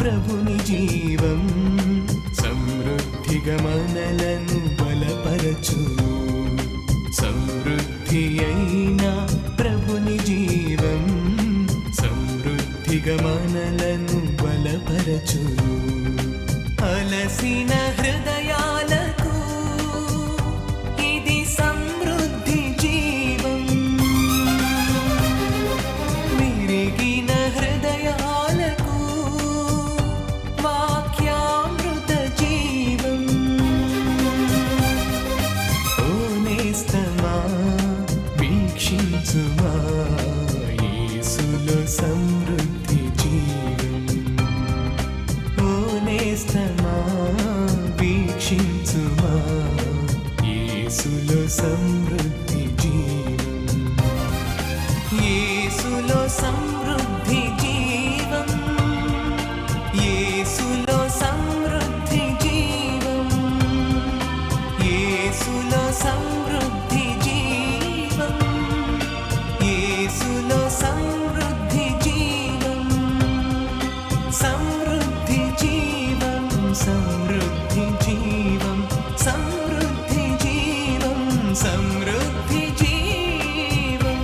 ప్రభుని జీవం సమృద్ధిగా మనలను బలపరచును. సమృద్ధి అయిన ప్రభుని జీవం సమృద్ధిగా మనలను బలపరచును. అలసిన హృదయాలకు ఇది సమృద్ధి జీవం. విరిగిన హృదయాలకు వాక్యామృత జీవం. ఓ నేస్తమా వీక్షించుమా యేసులో సమృద్ధి జీవం. ఓ నేస్తమా వీక్షించుమా యేసులో సమృద్ధి జీవం. యేసులో సమృద్ధి జీవం. యేసులో సమృద్ధి జీవం. యేసులో సమృద్ధి జీవం. యేసులో సమృద్ధి జీవం. సమృద్ధి జీవం. సమృద్ధి జీవం. సమృద్ధి జీవం. సమృద్ధి జీవం.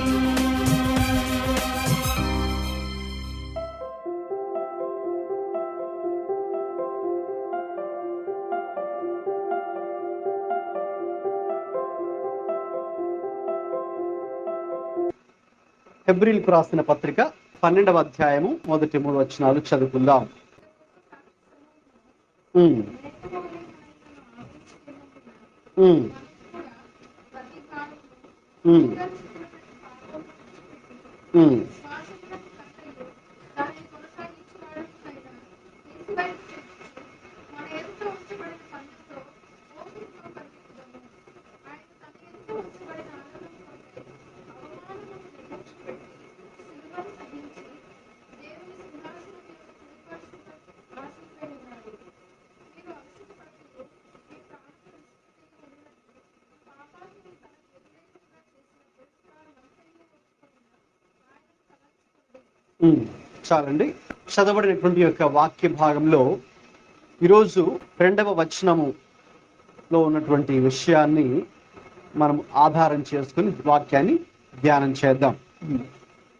హెబ్రీయులకు రాసిన పత్రిక 12వ అధ్యాయము మొదటి 3 వచనాలు చదువుకుందాం. ఉమ్, ఉమ్, ఉమ్, ఉమ్. చాలండి. చదవబడినటువంటి యొక్క వాక్య భాగంలో ఈరోజు 2వ వచనములో ఉన్నటువంటి విషయాన్ని మనం ఆధారం చేసుకుని వాక్యాన్ని ధ్యానం చేద్దాం.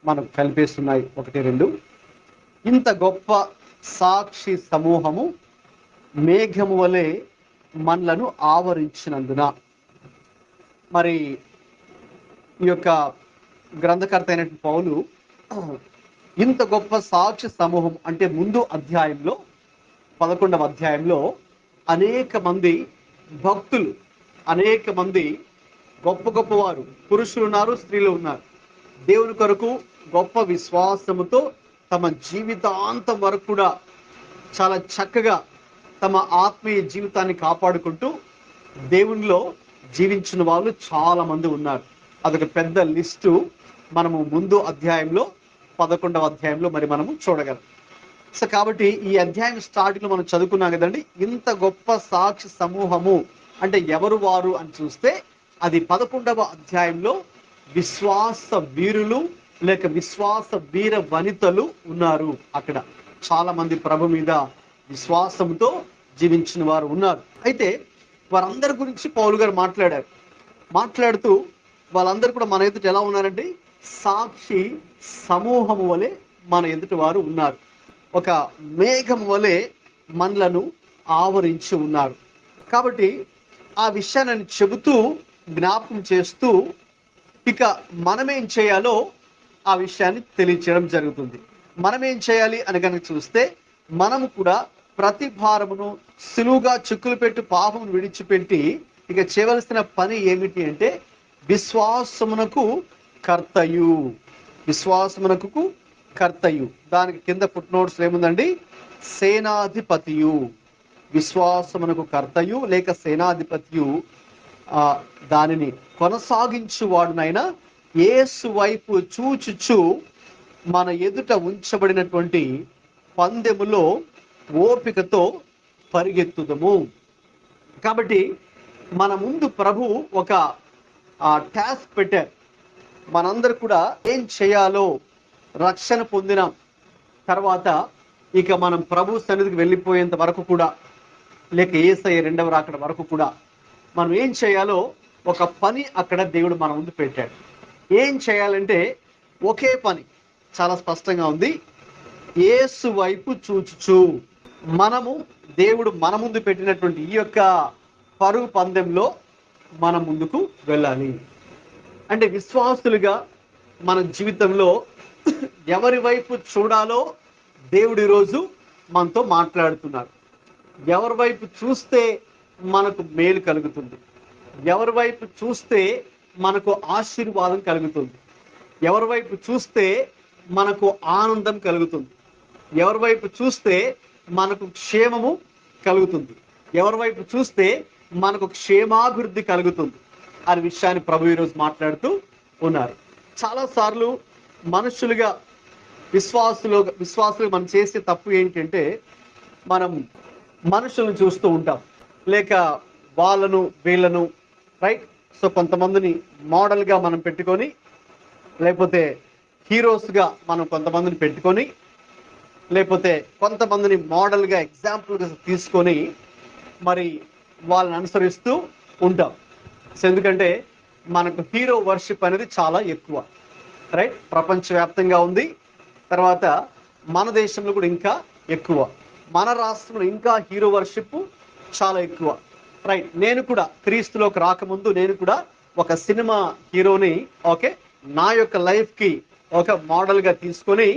మనకు కలిపేస్తున్నాయి 1, 2. ఇంత గొప్ప సాక్షి సమూహము మేఘము వలె మనలను ఆవరించినందున. మరి ఈ యొక్క గ్రంథకర్త అయినటువంటి పౌలు ఇంత గొప్ప సాక్షి సమూహం అంటే ముందు అధ్యాయంలో 11వ అధ్యాయంలో అనేక మంది భక్తులు, అనేక మంది గొప్ప గొప్పవారు, పురుషులు ఉన్నారు, స్త్రీలు ఉన్నారు, దేవుని కొరకు గొప్ప విశ్వాసముతో తమ జీవితాంతం వరకు కూడా చాలా చక్కగా తమ ఆత్మీయ జీవితాన్ని కాపాడుకుంటూ దేవునిలో జీవించిన వాళ్ళు చాలా మంది ఉన్నారు. అదొక పెద్ద లిస్టు మనము ముందు అధ్యాయంలో 11వ అధ్యాయంలో మరి మనము చూడగలం. సో కాబట్టి ఈ అధ్యాయం స్టార్టింగ్ లో మనం చదువుకున్నాం కదండి. ఇంత గొప్ప సాక్షి సమూహము అంటే ఎవరు వారు అని చూస్తే అది 11వ అధ్యాయంలో విశ్వాస వీరులు లేక విశ్వాస వీర వనితలు ఉన్నారు. అక్కడ చాలా మంది ప్రభు మీద విశ్వాసంతో జీవించిన వారు ఉన్నారు. అయితే వారందరి గురించి పౌలు గారు మాట్లాడుతూ వాళ్ళందరూ కూడా మన ఎదుట ఎలా ఉన్నారంటే సాక్షి సమూహము వలె మన ఎదుటి వారు ఉన్నారు. ఒక మేఘం వలె మనలను ఆవరించి ఉన్నారు. కాబట్టి ఆ విషయాన్ని చెబుతూ జ్ఞాపకం చేస్తూ ఇక మనమేం చేయాలో ఆ విషయాన్ని తెలియచేయడం జరుగుతుంది. మనమేం చేయాలి అని కనుక చూస్తే మనము కూడా ప్రతి భారమును సులువుగా చిక్కులు పెట్టి పాపమును విడిచిపెట్టి ఇక చేయవలసిన పని ఏమిటి అంటే విశ్వాసమునకు కర్తయు. దానికి కింద ఫుట్ నోట్స్ ఏముందండి? సేనాధిపతియు. విశ్వాసమునకు కర్తయు లేక సేనాధిపతియు దానిని కొనసాగించువాడునైనా యేసు వైపు చూచుచు మన ఎదుట ఉంచబడినటువంటి పందెములో ఓపికతో పరిగెత్తుదము. కాబట్టి మన ముందు ప్రభు ఒక టాస్క్ పెట్టారు. మనందరూ కూడా ఏం చేయాలో, రక్షణ పొందిన తర్వాత ఇక మనం ప్రభు సన్నిధికి వెళ్ళిపోయేంత వరకు కూడా, లేక యేసయ్య రెండవ రాకడ వరకు కూడా మనం ఏం చేయాలో ఒక పని అక్కడ దేవుడు మన ముందు పెట్టాడు. ఏం చేయాలంటే ఒకే పని, చాలా స్పష్టంగా ఉంది. యేసు వైపు చూచుచు మనము, దేవుడు మన ముందు పెట్టినటువంటి ఈ యొక్క పరుగు పందెంలో మనం ముందుకు వెళ్ళాలి. అంటే విశ్వాసులుగా మన జీవితంలో ఎవరి వైపు చూడాలో దేవుడు ఈరోజు మనతో మాట్లాడుతున్నారు. ఎవరి వైపు చూస్తే మనకు మేలు కలుగుతుంది, ఎవరి వైపు చూస్తే మనకు ఆశీర్వాదం కలుగుతుంది, ఎవరి వైపు చూస్తే మనకు ఆనందం కలుగుతుంది, ఎవరి వైపు చూస్తే మనకు క్షేమము కలుగుతుంది, ఎవరి వైపు చూస్తే మనకు క్షేమాభివృద్ధి కలుగుతుంది అనే విషయాన్ని ప్రభు ఈరోజు మాట్లాడుతూ ఉన్నారు. చాలాసార్లు మనుషులుగా విశ్వాసులు మనం చేసే తప్పు ఏంటంటే, మనం మనుషులను చూస్తూ ఉంటాం, లేక వాళ్ళను వీళ్ళను, రైట్? సో కొంతమందిని మోడల్గా మనం పెట్టుకొని, లేకపోతే హీరోస్గా మనం కొంతమందిని పెట్టుకొని, లేకపోతే కొంతమందిని మోడల్గా ఎగ్జాంపుల్గా తీసుకొని మరి వాళ్ళని అనుసరిస్తూ ఉంటాం. సో ఎందుకంటే మనకు హీరో వర్షిప్ అనేది చాలా ఎక్కువ, రైట్? ప్రపంచవ్యాప్తంగా ఉంది. తర్వాత మన దేశంలో కూడా ఇంకా ఎక్కువ, మన రాష్ట్రంలో ఇంకా హీరో వర్షిప్ చాలా ఎక్కువ, రైట్? నేను కూడా క్రీస్తులోకి రాకముందు నేను కూడా ఒక సినిమా హీరోని నా యొక్క లైఫ్కి ఒక మోడల్గా తీసుకొని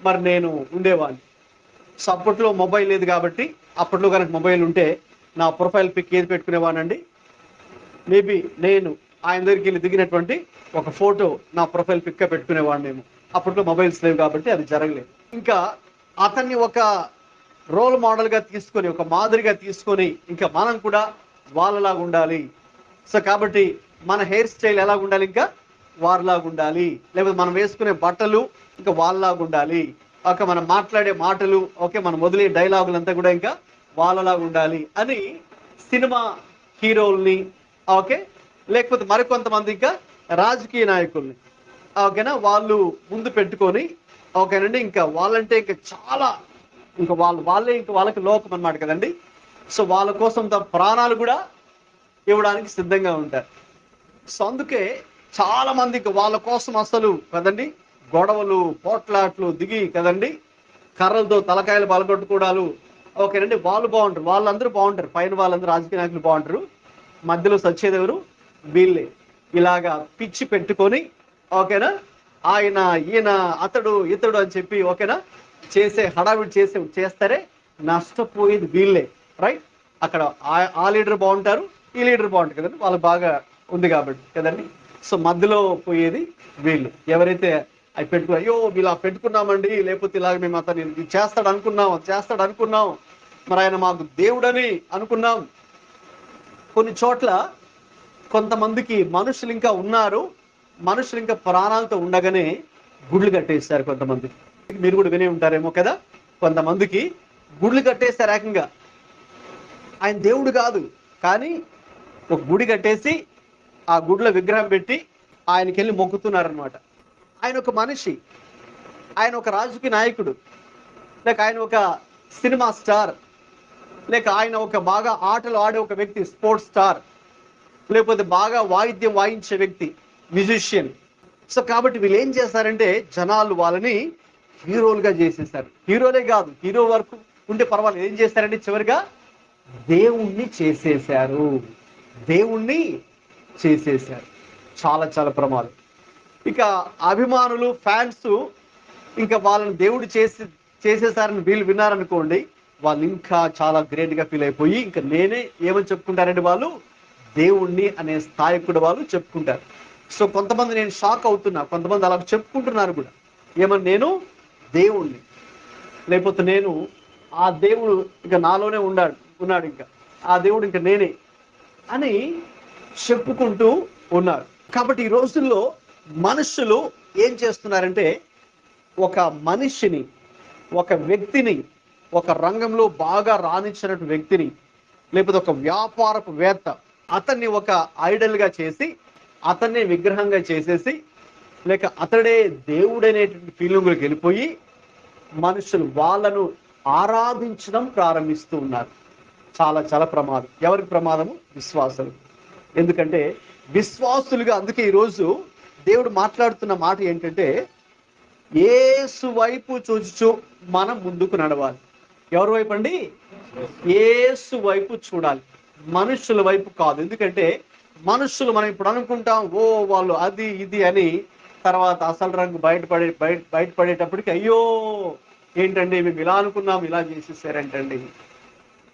మరి నేను ఉండేవాడిని. సో అప్పట్లో మొబైల్ లేదు కాబట్టి, అప్పట్లో కనుక మొబైల్ ఉంటే నా ప్రొఫైల్ పిక్ ఏది పెట్టుకునేవాడినండి? మేబీ నేను ఆయన దగ్గరికి వెళ్ళి దిగినటువంటి ఒక ఫోటో నా ప్రొఫైల్ పిక్గా పెట్టుకునేవాడినేమో. అప్పట్లో మొబైల్స్ లేవు కాబట్టి అది జరగలేదు. ఇంకా అతన్ని ఒక రోల్ మోడల్గా తీసుకొని, ఒక మాదిరిగా తీసుకొని ఇంకా మనం కూడా వాళ్ళలాగా ఉండాలి. సో కాబట్టి మన హెయిర్ స్టైల్ ఎలా ఉండాలి? ఇంకా వారిలాగా ఉండాలి. లేకపోతే మనం వేసుకునే బట్టలు ఇంకా వాళ్ళలాగా ఉండాలి. మనం మాట్లాడే మాటలు, మనం వదిలే డైలాగులంతా కూడా ఇంకా వాళ్ళలాగా ఉండాలి అని సినిమా హీరోల్ని, లేకపోతే మరికొంతమంది ఇంకా రాజకీయ నాయకుల్ని వాళ్ళు ముందు పెట్టుకొని ఇంకా వాళ్ళంటే ఇంకా చాలా ఇంకా వాళ్ళే ఇంకా వాళ్ళకి లోకం అన్నమాట కదండి. సో వాళ్ళ కోసం తమ ప్రాణాలు కూడా ఇవ్వడానికి సిద్ధంగా ఉంటారు. సో అందుకే చాలా మంది వాళ్ళ కోసం అసలు కదండి గొడవలు, పోట్లాట్లు దిగి కదండి కర్రలతో తలకాయలు పలగొట్టుకోవడాలు. వాళ్ళు బాగుంటారు, వాళ్ళందరూ బాగుంటారు, పైన వాళ్ళందరూ రాజకీయ నాయకులు బాగుంటారు, మధ్యలో సచ్చేదెవరు? వీళ్ళే. ఇలాగా పిచ్చి పెట్టుకొని ఆయన ఈయన అతడు ఇతడు అని చెప్పి చేసే హడావిడి చేస్తారే, నష్టపోయేది వీళ్ళే, రైట్? అక్కడ ఆ లీడర్ బాగుంటారు, ఈ లీడర్ బాగుంటారు కదండి, వాళ్ళకి బాగా ఉంది కాబట్టి కదండి. సో మధ్యలో పోయేది వీళ్ళు. ఎవరైతే అవి పెట్టుకున్నా, అయ్యో ఇలా పెట్టుకున్నామండి, లేకపోతే ఇలాగ మేము అతను చేస్తాడు అనుకున్నాం, మరి ఆయన మాకు దేవుడని అనుకున్నాం. కొన్ని చోట్ల కొంతమందికి మనుషులు ఇంకా ఉన్నారు, మనుషులు ఇంకా ప్రాణాలతో ఉండగానే గుళ్ళు కట్టేస్తారు. కొంతమంది మీరు కూడా వినే ఉంటారేమో కదా, కొంతమందికి గుళ్ళు కట్టేస్తారు ఏకంగా. ఆయన దేవుడు కాదు కానీ ఒక గుడి కట్టేసి ఆ గుడిలో విగ్రహం పెట్టి ఆయనకి వెళ్ళి మొక్కుతున్నారనమాట. ఆయన ఒక మనిషి, ఆయన ఒక రాజకీయ నాయకుడు, లేక ఆయన ఒక సినిమా స్టార్, లేక ఆయన ఒక బాగా ఆటలు ఆడే ఒక వ్యక్తి, స్పోర్ట్స్ స్టార్, లేకపోతే బాగా వాయిద్యం వాయించే వ్యక్తి, మ్యూజిషియన్. సో కాబట్టి వీళ్ళు ఏం చేస్తారంటే జనాలు వాళ్ళని హీరోలుగా చేసేసారు. హీరోలే కాదు, హీరో వరకు ఉంటే పర్వాలేదు, ఏం చేస్తారంటే చివరిగా దేవుణ్ణి చేసేశారు. చాలా చాలా ప్రమాదం. ఇక అభిమానులు, ఫ్యాన్స్ ఇంకా వాళ్ళని దేవుడు చేసేసారని వీళ్ళు విన్నారనుకోండి, వాళ్ళు ఇంకా చాలా గ్రేట్గా ఫీల్ అయిపోయి ఇంకా నేనే ఏమని చెప్పుకుంటారంటే వాళ్ళు దేవుణ్ణి అనే స్థాయికి కూడా వాళ్ళు చెప్పుకుంటారు. సో కొంతమంది నేను షాక్ అవుతున్నా, కొంతమంది అలా చెప్పుకుంటున్నారు కూడా, ఏమని నేను దేవుణ్ణి, లేకపోతే నేను ఆ దేవుడు ఇంకా నాలోనే ఉన్నాడు, ఇంకా ఆ దేవుడు ఇంకా నేనే అని చెప్పుకుంటూ ఉన్నారు. కాబట్టి ఈ రోజుల్లో మనుషులు ఏం చేస్తున్నారంటే ఒక మనిషిని, ఒక వ్యక్తిని, ఒక రంగంలో బాగా రాణించినటువంటి వ్యక్తిని, లేకపోతే ఒక వ్యాపారపు వేత్త, అతన్ని ఒక ఐడల్గా చేసి, అతన్నే విగ్రహంగా చేసేసి, లేక అతడే దేవుడనేటువంటి ఫీలింగ్లోకి వెళ్ళిపోయి మనుషులు వాళ్ళను ఆరాధించడం ప్రారంభిస్తూ ఉన్నారు. చాలా చాలా ప్రమాదం. ఎవరికి ప్రమాదము? విశ్వాసులు. ఎందుకంటే విశ్వాసులుగా, అందుకే ఈరోజు దేవుడు మాట్లాడుతున్న మాట ఏంటంటే, యేసు వైపు చూచుచు మనం ముందుకు నడవాలి. ఎవరి వైపు అండి? యేసు వైపు చూడాలి, మనుషుల వైపు కాదు. ఎందుకంటే మనుషులు మనం ఇప్పుడు అనుకుంటాం, ఓ వాళ్ళు అది ఇది అని, తర్వాత అసలు రంగు బయటపడేటప్పటికి అయ్యో ఏంటండి మేము ఇలా అనుకున్నాం, ఇలా చేసేసారేంటండి,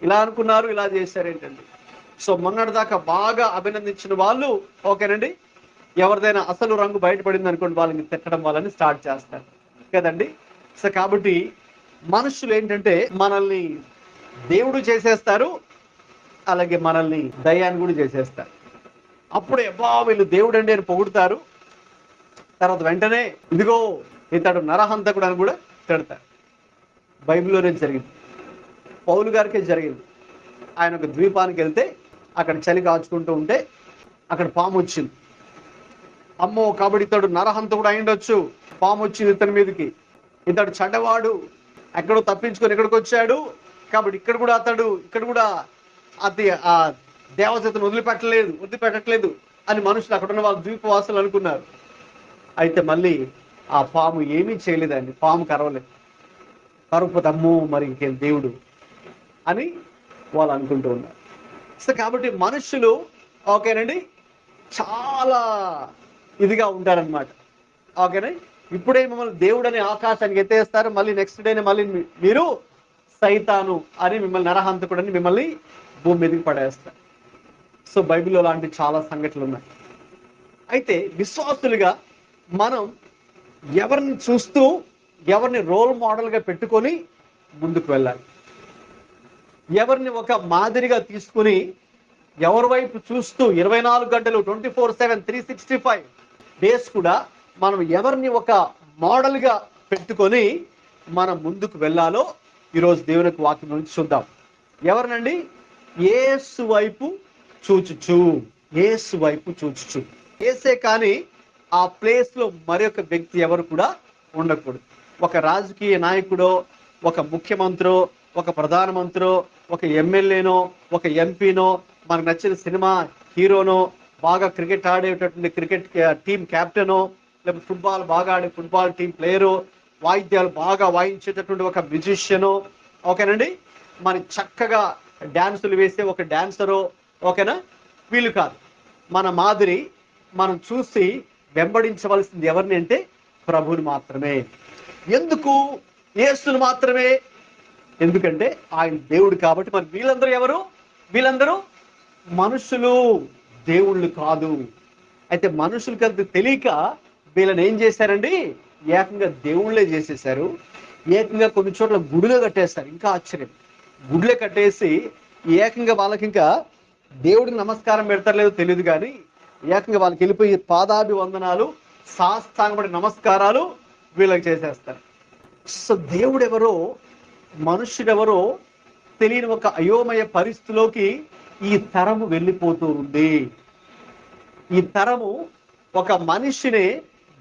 ఇలా అనుకున్నారు, ఇలా చేశారేంటండి. సో మొన్నటిదాకా బాగా అభినందించిన వాళ్ళు, ఓకేనండి, ఎవరిదైనా అసలు రంగు బయటపడింది అనుకోండి, వాళ్ళని తిట్టడం వాళ్ళని స్టార్ట్ చేస్తారు కదండి. సో కాబట్టి మనుషులు ఏంటంటే మనల్ని దేవుడు చేసేస్తారు, అలాగే మనల్ని దయ్యాన్ని కూడా చేసేస్తారు. అప్పుడే అబ్బా వీళ్ళు దేవుడు అండి అని పొగుడుతారు, తర్వాత వెంటనే ఇదిగో ఇతడు నరహంతకుడు అని కూడా తిడతారు. బైబిల్లోనే జరిగింది, పౌలు గారికే జరిగింది. ఆయన ఒక ద్వీపానికి వెళ్తే అక్కడ చలి కాచుకుంటూ ఉంటే అక్కడ పాము వచ్చింది. అమ్మో కాబట్టి ఇతడు నరహంతకుడు అయిండొచ్చు, పాము వచ్చింది ఇతని మీదకి, ఇతడు చెడ్డవాడు, ఎక్కడో తప్పించుకొని ఇక్కడికి వచ్చాడు, కాబట్టి ఇక్కడ కూడా అది ఆ దేవతను వదిలిపెట్టట్లేదు అని మనుషులు అక్కడ ఉన్న వాళ్ళ ద్వీపవాసులు అనుకున్నారు. అయితే మళ్ళీ ఆ పాము ఏమీ చేయలేదండి, పాము కరవపోతే అమ్మో మరి ఇంకేం దేవుడు అని వాళ్ళు అనుకుంటూ ఉన్నారు. సో కాబట్టి మనుషులు, ఓకేనండి, చాలా ఇదిగా ఉంటారనమాట. ఓకేనా, ఇప్పుడే మిమ్మల్ని దేవుడు అని ఆకాశానికి ఎత్తేస్తారు, మళ్ళీ నెక్స్ట్ డేనే మళ్ళీ మీరు సైతాను అని మిమ్మల్ని నరహంతకుడు అని మిమ్మల్ని భూమి మీదకి పడేస్తారు. సో బైబిల్లో లాంటి చాలా సంఘటనలు ఉన్నాయి. అయితే విశ్వాసులుగా మనం ఎవరిని చూస్తూ, ఎవరిని రోల్ మోడల్గా పెట్టుకొని ముందుకు వెళ్ళాలి. ఎవరిని ఒక మాదిరిగా తీసుకుని, ఎవరి వైపు చూస్తూ 24 గంటలు 24/7 365 డేస్ కూడా మనం ఎవరిని ఒక మోడల్గా పెట్టుకొని మనం ముందుకు వెళ్ళాలో ఈరోజు దేవునికి వాక్యం నుంచి చూద్దాం. ఎవరినండి? యేసు వైపు చూచుచు. యేసే కానీ ఆ ప్లేస్ లో మరొక వ్యక్తి ఎవరు కూడా ఉండకూడదు. ఒక రాజకీయ నాయకుడో, ఒక ముఖ్యమంత్రో, ఒక ప్రధానమంత్రో, ఒక ఎమ్మెల్యేనో, ఒక ఎంపీనో, మనకు నచ్చిన సినిమా హీరోనో, బాగా క్రికెట్ ఆడేటటువంటి క్రికెట్ టీం కెప్టెనో, లేకపోతే ఫుట్బాల్ బాగా ఆడే ఫుట్బాల్ టీం ప్లేయరో, వాయిద్యాలు బాగా వాయించేటటువంటి ఒక మ్యూజిషియనో, ఓకేనండి, మన చక్కగా డ్యాన్సులు వేసే ఒక డాన్సరో, ఓకేనా, వీళ్ళు కాదు. మన మాదిరి మనం చూసి వెంబడించవలసింది ఎవరిని అంటే ప్రభువుని మాత్రమే. ఎందుకు? యేసుని మాత్రమే. ఎందుకంటే ఆయన దేవుడు కాబట్టి. మరి వీళ్ళందరూ ఎవరు? వీళ్ళందరూ మనుషులు, దేవుళ్ళు కాదు. అయితే మనుషులకి అంత తెలియక వీళ్ళని ఏం చేశారండి? ఏకంగా దేవుళ్ళే చేసేశారు. ఏకంగా కొన్ని చోట్ల గుడిలో కట్టేస్తారు. ఇంకా ఆశ్చర్యం, గుడిలో కట్టేసి ఏకంగా వాళ్ళకి ఇంకా దేవుడికి నమస్కారం పెడతారు లేదో తెలియదు, కానీ ఏకంగా వాళ్ళకి వెళ్ళిపోయి పాదాభివందనాలు, సాష్టాంగపడి నమస్కారాలు వీళ్ళకి చేసేస్తారు. సో దేవుడెవరో మనుష్యుడెవరో తెలియని ఒక అయోమయ పరిస్థితిలోకి ఈ తరము వెళ్ళిపోతూ ఉంది. ఈ తరము ఒక మనిషిని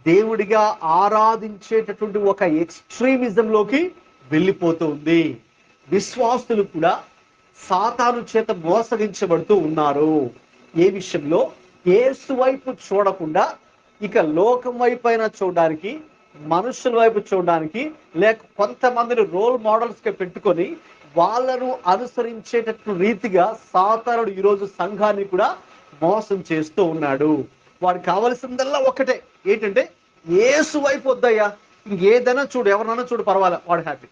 దేవుడిగా ఆరాధించేటటువంటి ఒక ఎక్స్ట్రీమిజంలోకి వెళ్ళిపోతూ ఉంది. విశ్వాసులు కూడా సాతాను చేత మోసగించబడుతూ ఉన్నారు. ఏ విషయంలో? యేసు వైపు చూడకుండా ఇక లోకం వైపు అయినా చూడడానికి, మనుషుల వైపు చూడడానికి, లేక కొంతమందిని రోల్ మోడల్స్ గా పెట్టుకొని వాళ్ళను అనుసరించేటట్టు రీతిగా సాతానుడు ఈరోజు సంఘాన్ని కూడా మోసం చేస్తూ ఉన్నాడు. వాడికి కావలసిందల్లా ఒకటే, ఏంటంటే యేసు వైపు వద్దయ్యా, ఇంకేదైనా చూడు, ఎవరినైనా చూడు, పర్వాలే, వాడు హ్యాపీ.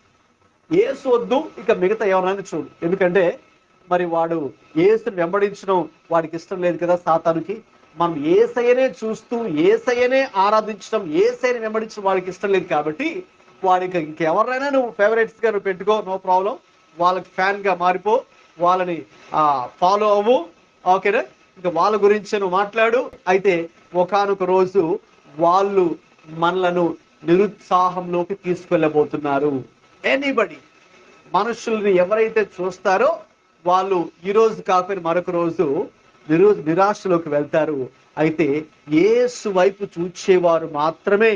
యేసు వద్దు, ఇక మిగతా ఎవరైనా చూడు. ఎందుకంటే మరి వాడు యేసుని వెంబడించడం వాడికి ఇష్టం లేదు కదా సాతానుకి. మనం యేసయ్యనే చూస్తూ, యేసయ్యనే ఆరాధించడం, యేసయ్యని వెంబడించడం వాడికి ఇష్టం లేదు. కాబట్టి వాడికి ఇంకెవరైనా నువ్వు ఫేవరెట్స్ గా నువ్వు పెట్టుకో, నో ప్రాబ్లం, వాళ్ళకి ఫ్యాన్ గా మారిపో, వాళ్ళని ఫాలో అవ్వు, ఓకేనా, ఇంకా వాళ్ళ గురించి నువ్వు మాట్లాడు. అయితే ఒకానొక రోజు వాళ్ళు మనలను నిరుత్సాహంలోకి తీసుకెళ్ళబోతున్నారు. ఎనీబడి, మనుషుల్ని ఎవరైతే చూస్తారో వాళ్ళు ఈ రోజు కాకపోయినా మరొక రోజు నిరాశలోకి వెళ్తారు. అయితే యేసు వైపు చూచేవారు మాత్రమే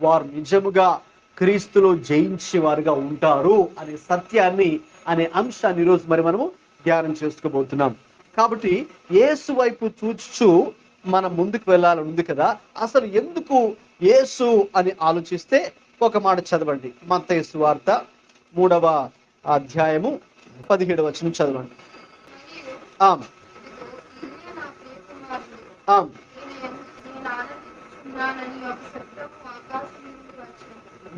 వారు నిజముగా క్రీస్తులో జయించే వారుగా ఉంటారు అనే సత్యాన్ని, అనే అంశాన్ని ఈరోజు మరి మనము ధ్యానం చేసుకోబోతున్నాం. కాబట్టి యేసు వైపు చూచుచు మనం ముందుకు వెళ్ళాలని ఉంది కదా. అసలు ఎందుకు యేసు అని ఆలోచిస్తే ఒక మాట చదవండి. మత్తయి సువార్త 3వ అధ్యాయము 17వ వచనం చదవండి. ఆమ్ ఆమ్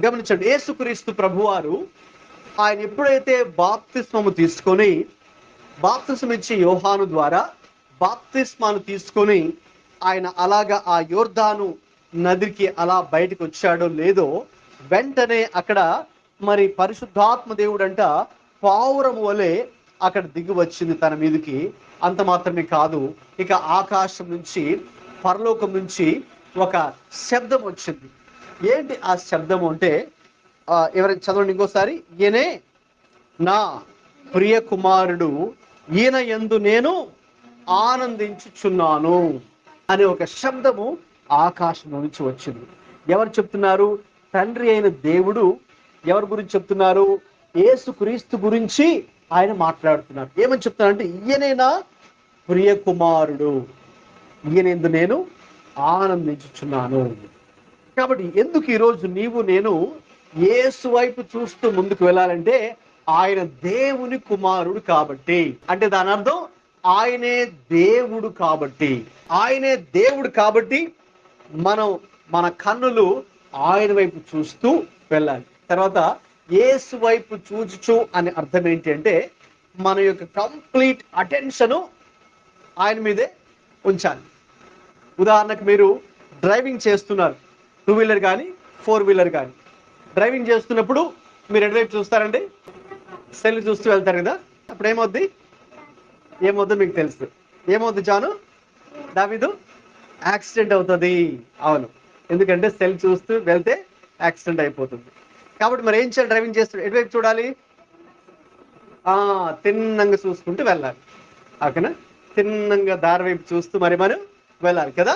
గమనించండి, యేసుక్రీస్తు ప్రభువారు ఆయన ఎప్పుడైతే బాప్తిస్మము తీసుకొని, బాప్తిస్మం ఇచ్చే యోహాను ద్వారా బాప్తిస్మాను తీసుకొని ఆయన అలాగా ఆ యోర్దాను నదికి అలా బయటకు వచ్చాడో లేదో, వెంటనే అక్కడ మరి పరిశుద్ధాత్మ దేవుడంట పావురము వలె అక్కడ దిగి వచ్చింది తన మీదకి. అంత మాత్రమే కాదు, ఇక ఆకాశం నుంచి, పరలోకం నుంచి ఒక శబ్దం వచ్చింది. ఏంటి ఆ శబ్దం అంటే, ఎవరైనా చదవండి ఇంకోసారి. ఈయనే నా ప్రియ కుమారుడు, ఈయన యందు నేను ఆనందించుచున్నాను అనే ఒక శబ్దము ఆకాశం నుంచి వచ్చింది. ఎవరు చెప్తున్నారు? తండ్రి అయిన దేవుడు ఎవరి గురించి చెప్తున్నారు? యేసుక్రీస్తు గురించి ఆయన మాట్లాడుతున్నారు. ఏమని చెప్తున్నారంటే, ఈయనే నా ప్రియ కుమారుడు, ఈయనందు నేను ఆనందించుచున్నాను. కాబట్టి ఎందుకు ఈరోజు నీవు నేను యేసు వైపు చూస్తూ ముందుకు వెళ్ళాలంటే, ఆయన దేవుని కుమారుడు కాబట్టి. అంటే దాని అర్థం ఆయనే దేవుడు కాబట్టి. ఆయనే దేవుడు కాబట్టి మనం మన కన్నులు ఆయన వైపు చూస్తూ వెళ్ళాలి. తర్వాత యేసు వైపు చూచుచు అనే అర్థం ఏంటి అంటే, మన యొక్క కంప్లీట్ అటెన్షను ఆయన మీదే ఉంచాలి. ఉదాహరణకు మీరు డ్రైవింగ్ చేస్తున్నారు, 2 వీలర్ కానీ 4 వీలర్ కానీ. డ్రైవింగ్ చేస్తున్నప్పుడు మీరు ఎటువైపు చూస్తారండి? సెల్ చూస్తూ వెళ్తారు కదా. అప్పుడు ఏమవుద్దో మీకు తెలుసు. ఏమవుద్ది జాను? దావీదు? యాక్సిడెంట్ అవుతుంది. అవును, ఎందుకంటే సెల్ చూస్తూ వెళ్తే యాక్సిడెంట్ అయిపోతుంది. కాబట్టి మరి ఏం చేయాలి? డ్రైవింగ్ చేస్తూ ఎటువైపు చూడాలి? తిన్నంగా చూసుకుంటూ వెళ్ళాలి. ఓకేనా? తిన్నంగా దారి వైపు చూస్తూ మరి మనం వెళ్ళాలి కదా.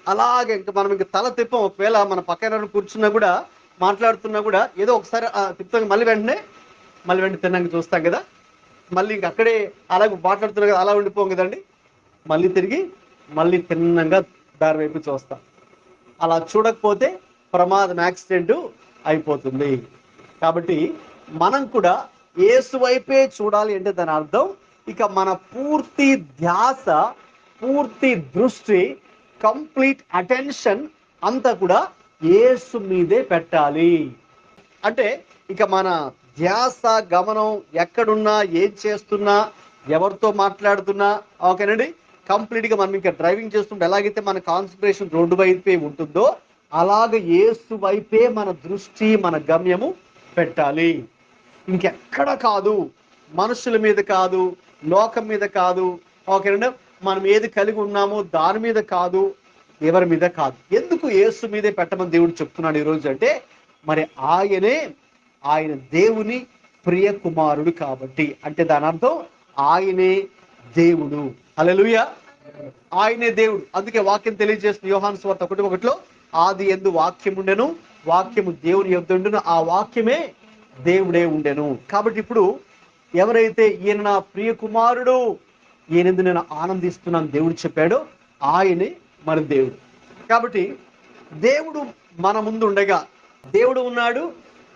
అలాగే ఇంకా మనం ఇంకా తల తిప్పం. ఒకవేళ మన పక్కన కూర్చున్నా కూడా, మాట్లాడుతున్నా కూడా ఏదో ఒకసారి తిప్పుతాం, మళ్ళీ వెంటనే తిన్నంగా చూస్తాం కదా. మళ్ళీ ఇంక అక్కడే అలాగే మాట్లాడుతున్నా కదా, అలా ఉండిపోం కదండి. మళ్ళీ తిరిగి మళ్ళీ తిన్నంగా దారి వైపు చూస్తాం. అలా చూడకపోతే ప్రమాదం, యాక్సిడెంట్ అయిపోతుంది. కాబట్టి మనం కూడా యేసు వైపే చూడాలి. అంటే దాని అర్థం ఇక మన పూర్తి ధ్యాస, పూర్తి దృష్టి, కంప్లీట్ అటెన్షన్ అంతా కూడా యేసు మీదే పెట్టాలి. అంటే ఇక మన ధ్యాస, గమనం ఎక్కడున్నా, ఏం చేస్తున్నా, ఎవరితో మాట్లాడుతున్నా, ఓకేనండి, కంప్లీట్గా మనం ఇంకా డ్రైవింగ్ చేస్తుంటే ఎలాగైతే మన కాన్సన్ట్రేషన్ రోడ్డు వైపే ఉంటుందో, అలాగ యేసు వైపే మన దృష్టి, మన గమ్యము పెట్టాలి. ఇంకెక్కడ కాదు, మనుషుల మీద కాదు, లోకం మీద కాదు, ఓకేనండి, మనం ఏది కలిగి ఉన్నామో దాని మీద కాదు, ఎవరి మీద కాదు. ఎందుకు యేసు మీదే పెట్టమని దేవుడు చెప్తున్నాడు ఈరోజు అంటే, మరి ఆయన దేవుని ప్రియ కుమారుడు కాబట్టి. అంటే దాని అర్థం ఆయనే దేవుడు. హల్లెలూయా, ఆయనే దేవుడు. అందుకే వాక్యం తెలియజేస్తుంది యోహాను సువార్త 1:1, ఆది యందు వాక్యం ఉండెను, వాక్యము దేవుని యొద్ద ఉండెను, ఆ వాక్యమే దేవుడే ఉండెను. కాబట్టి ఇప్పుడు ఎవరైతే ఈయన నా ప్రియ కుమారుడు, ఈయనందు నేను ఆనందిస్తున్నాను దేవుడు చెప్పాడో, ఆయనే మన దేవుడు. కాబట్టి దేవుడు మన ముందు ఉండగా, దేవుడు ఉన్నాడు,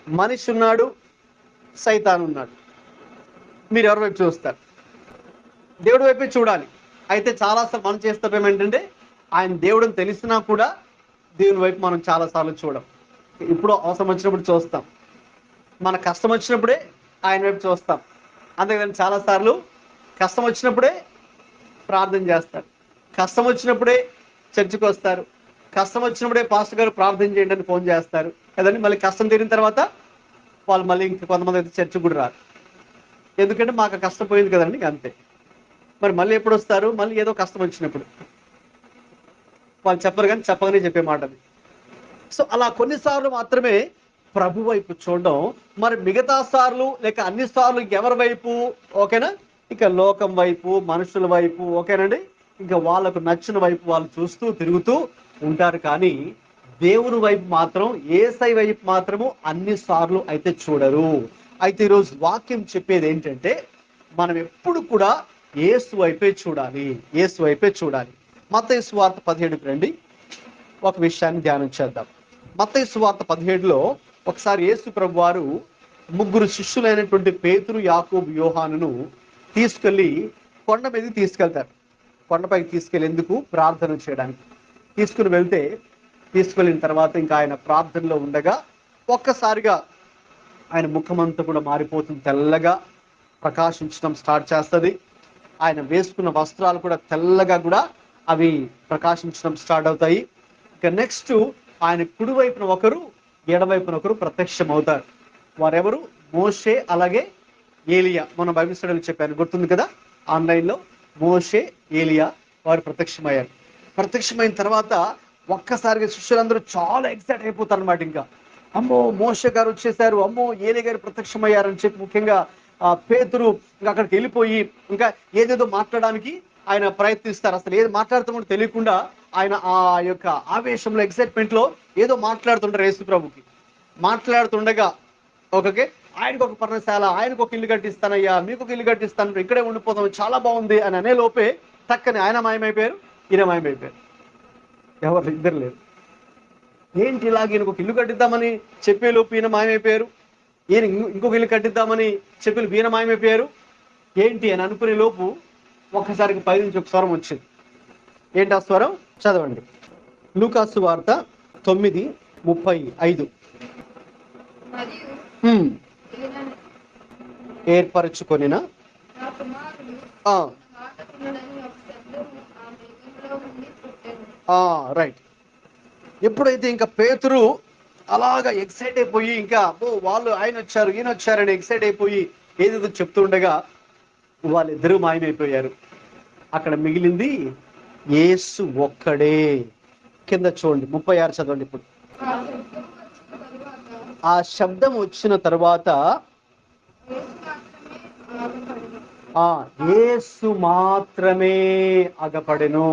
మనిషి ఉన్నాడు, సైతాన్ ఉన్నాడు. మీరు ఎవరి వైపు చూస్తారు? దేవుడి వైపే చూడాలి. అయితే చాలాసార్లు మనం చేస్తాం ఏంటంటే, ఆయన దేవుడని తెలిసినా కూడా దేవుని వైపు మనం చాలాసార్లు చూడం. ఇప్పుడు అవసరం వచ్చినప్పుడు చూస్తాం, మన కష్టం వచ్చినప్పుడే ఆయన వైపు చూస్తాం. అంతేకాదని చాలాసార్లు కష్టం వచ్చినప్పుడే ప్రార్థన చేస్తారు, కష్టం వచ్చినప్పుడే చర్చికి వస్తారు, కష్టం వచ్చినప్పుడే పాస్టర్ గారు ప్రార్థన చేయండి అని ఫోన్ చేస్తారు కదండి. మళ్ళీ కష్టం తీరిన తర్వాత వాళ్ళు మళ్ళీ ఇంక కొంతమంది అయితే చర్చికి కూడా రారు. ఎందుకంటే మాకు కష్టం పోయింది కదండి, అంతే. మరి మళ్ళీ ఎప్పుడు వస్తారు? మళ్ళీ ఏదో కష్టం వచ్చినప్పుడు. వాళ్ళు చెప్పరు కానీ చెప్పగానే చెప్పే మాట అది. సో అలా కొన్నిసార్లు మాత్రమే ప్రభు వైపు చూడడం. మరి మిగతా సార్లు లేక అన్ని సార్లు ఇంకెవరి వైపు? ఓకేనా, ఇక లోకం వైపు, మనుషుల వైపు, ఓకేనండి, ఇంకా వాళ్ళకు నచ్చిన వైపు వాళ్ళు చూస్తూ తిరుగుతూ ఉంటారు. కానీ దేవుని వైపు మాత్రం, యేసయ్య వైపు మాత్రము అన్ని సార్లు అయితే చూడరు. అయితే ఈరోజు వాక్యం చెప్పేది ఏంటంటే మనం ఎప్పుడు కూడా యేసు వైపే చూడాలి, యేసు వైపే చూడాలి. మత్తయి సువార్త 17కి రండి, ఒక విషయాన్ని ధ్యానం చేద్దాం. మత్తయి సువార్త 17లో ఒకసారి యేసు ప్రభు వారు ముగ్గురు శిష్యులైనటువంటి పేతురు, యాకోబు, యోహానును తీసుకెళ్లి కొండ మీదకి తీసుకెళ్తారు. కొండపైకి తీసుకెళ్లేందుకు ప్రార్థన చేయడానికి తీసుకువెళ్ళిన తర్వాత ఇంకా ఆయన ప్రార్థనలో ఉండగా ఒక్కసారిగా ఆయన ముఖమంతా కూడా మారిపోతుంది, తెల్లగా ప్రకాశించడం స్టార్ట్ చేస్తుంది. ఆయన వేసుకున్న వస్త్రాలు కూడా తెల్లగా కూడా అవి ప్రకాశించడం స్టార్ట్ అవుతాయి. ఇక నెక్స్ట్ ఆయన కుడివైపున ఒకరు, ఎడవైపున ఒకరు ప్రత్యక్షం అవుతారు. వారెవరు? మోషే, అలాగే ఏలియా. మన బైబిల్ స్టడీలో చెప్పాను, గుర్తుంది కదా ఆన్లైన్లో. మోషే, ఏలియా వారు ప్రత్యక్షమయ్యారు. ప్రత్యక్షమైన తర్వాత ఒక్కసారిగా శిష్యులందరూ చాలా ఎక్సైట్ అయిపోతారు అనమాట. ఇంకా అమ్మో మోషే గారు వచ్చేసారు, అమ్మో ఏలియా గారు ప్రత్యక్షమయ్యారని చెప్పి ముఖ్యంగా పేతురు ఇంకా అక్కడికి వెళ్ళిపోయి ఇంకా ఏదేదో మాట్లాడడానికి ఆయన ప్రయత్నిస్తారు. అసలు ఏది మాట్లాడుతామో తెలియకుండా ఆయన ఆ యొక్క ఆవేశంలో, ఎక్సైట్మెంట్ లో ఏదో మాట్లాడుతుంటారు. యేసు ప్రభుకి మాట్లాడుతుండగా ఓకే, ఆయనకు ఒక పర్ణశాల, ఆయనకు ఒక ఇల్లు కట్టిస్తానయ్యా, మీకు ఒక ఇల్లు కట్టిస్తాను, ఇక్కడే ఉండిపోతాం, చాలా బాగుంది అని అనే లోపే టక్కని ఆయన మాయమైపోయారు, ఈయన మాయమైపోయారు. ఎవరు ఇద్దరు లేరు. ఏంటి ఇలాగ ఈయనకు ఒక ఇల్లు కట్టిద్దామని చెప్పేలోపు ఈయన మాయమైపోయారు, ఈయన ఇంకొక ఇల్లు కట్టిద్దామని చెప్పి ఈయన మాయమైపోయారు. ఏంటి అని అనుకునే లోపు ఒక్కసారికి పై నుంచి ఒక స్వరం వచ్చింది. ఏంటి ఆ స్వరం? చదవండి. లూకాసు వార్త 9:35. ఏర్పరచుకొనిన రైట్. ఎప్పుడైతే ఇంకా పేతురు అలాగా ఎక్సైట్ అయిపోయి ఇంకా వాళ్ళు ఆయన వచ్చారు, ఈయన వచ్చారని ఎక్సైట్ అయిపోయి ఏదేదో చెప్తుండగా వాళ్ళిద్దరూ మాయమైపోయారు. అక్కడ మిగిలింది యేసు ఒక్కడే. కింద చూడండి 36 చదవండి. ఇప్పుడు ఆ శబ్దం వచ్చిన తర్వాత యేసు మాత్రమే అగపడెను.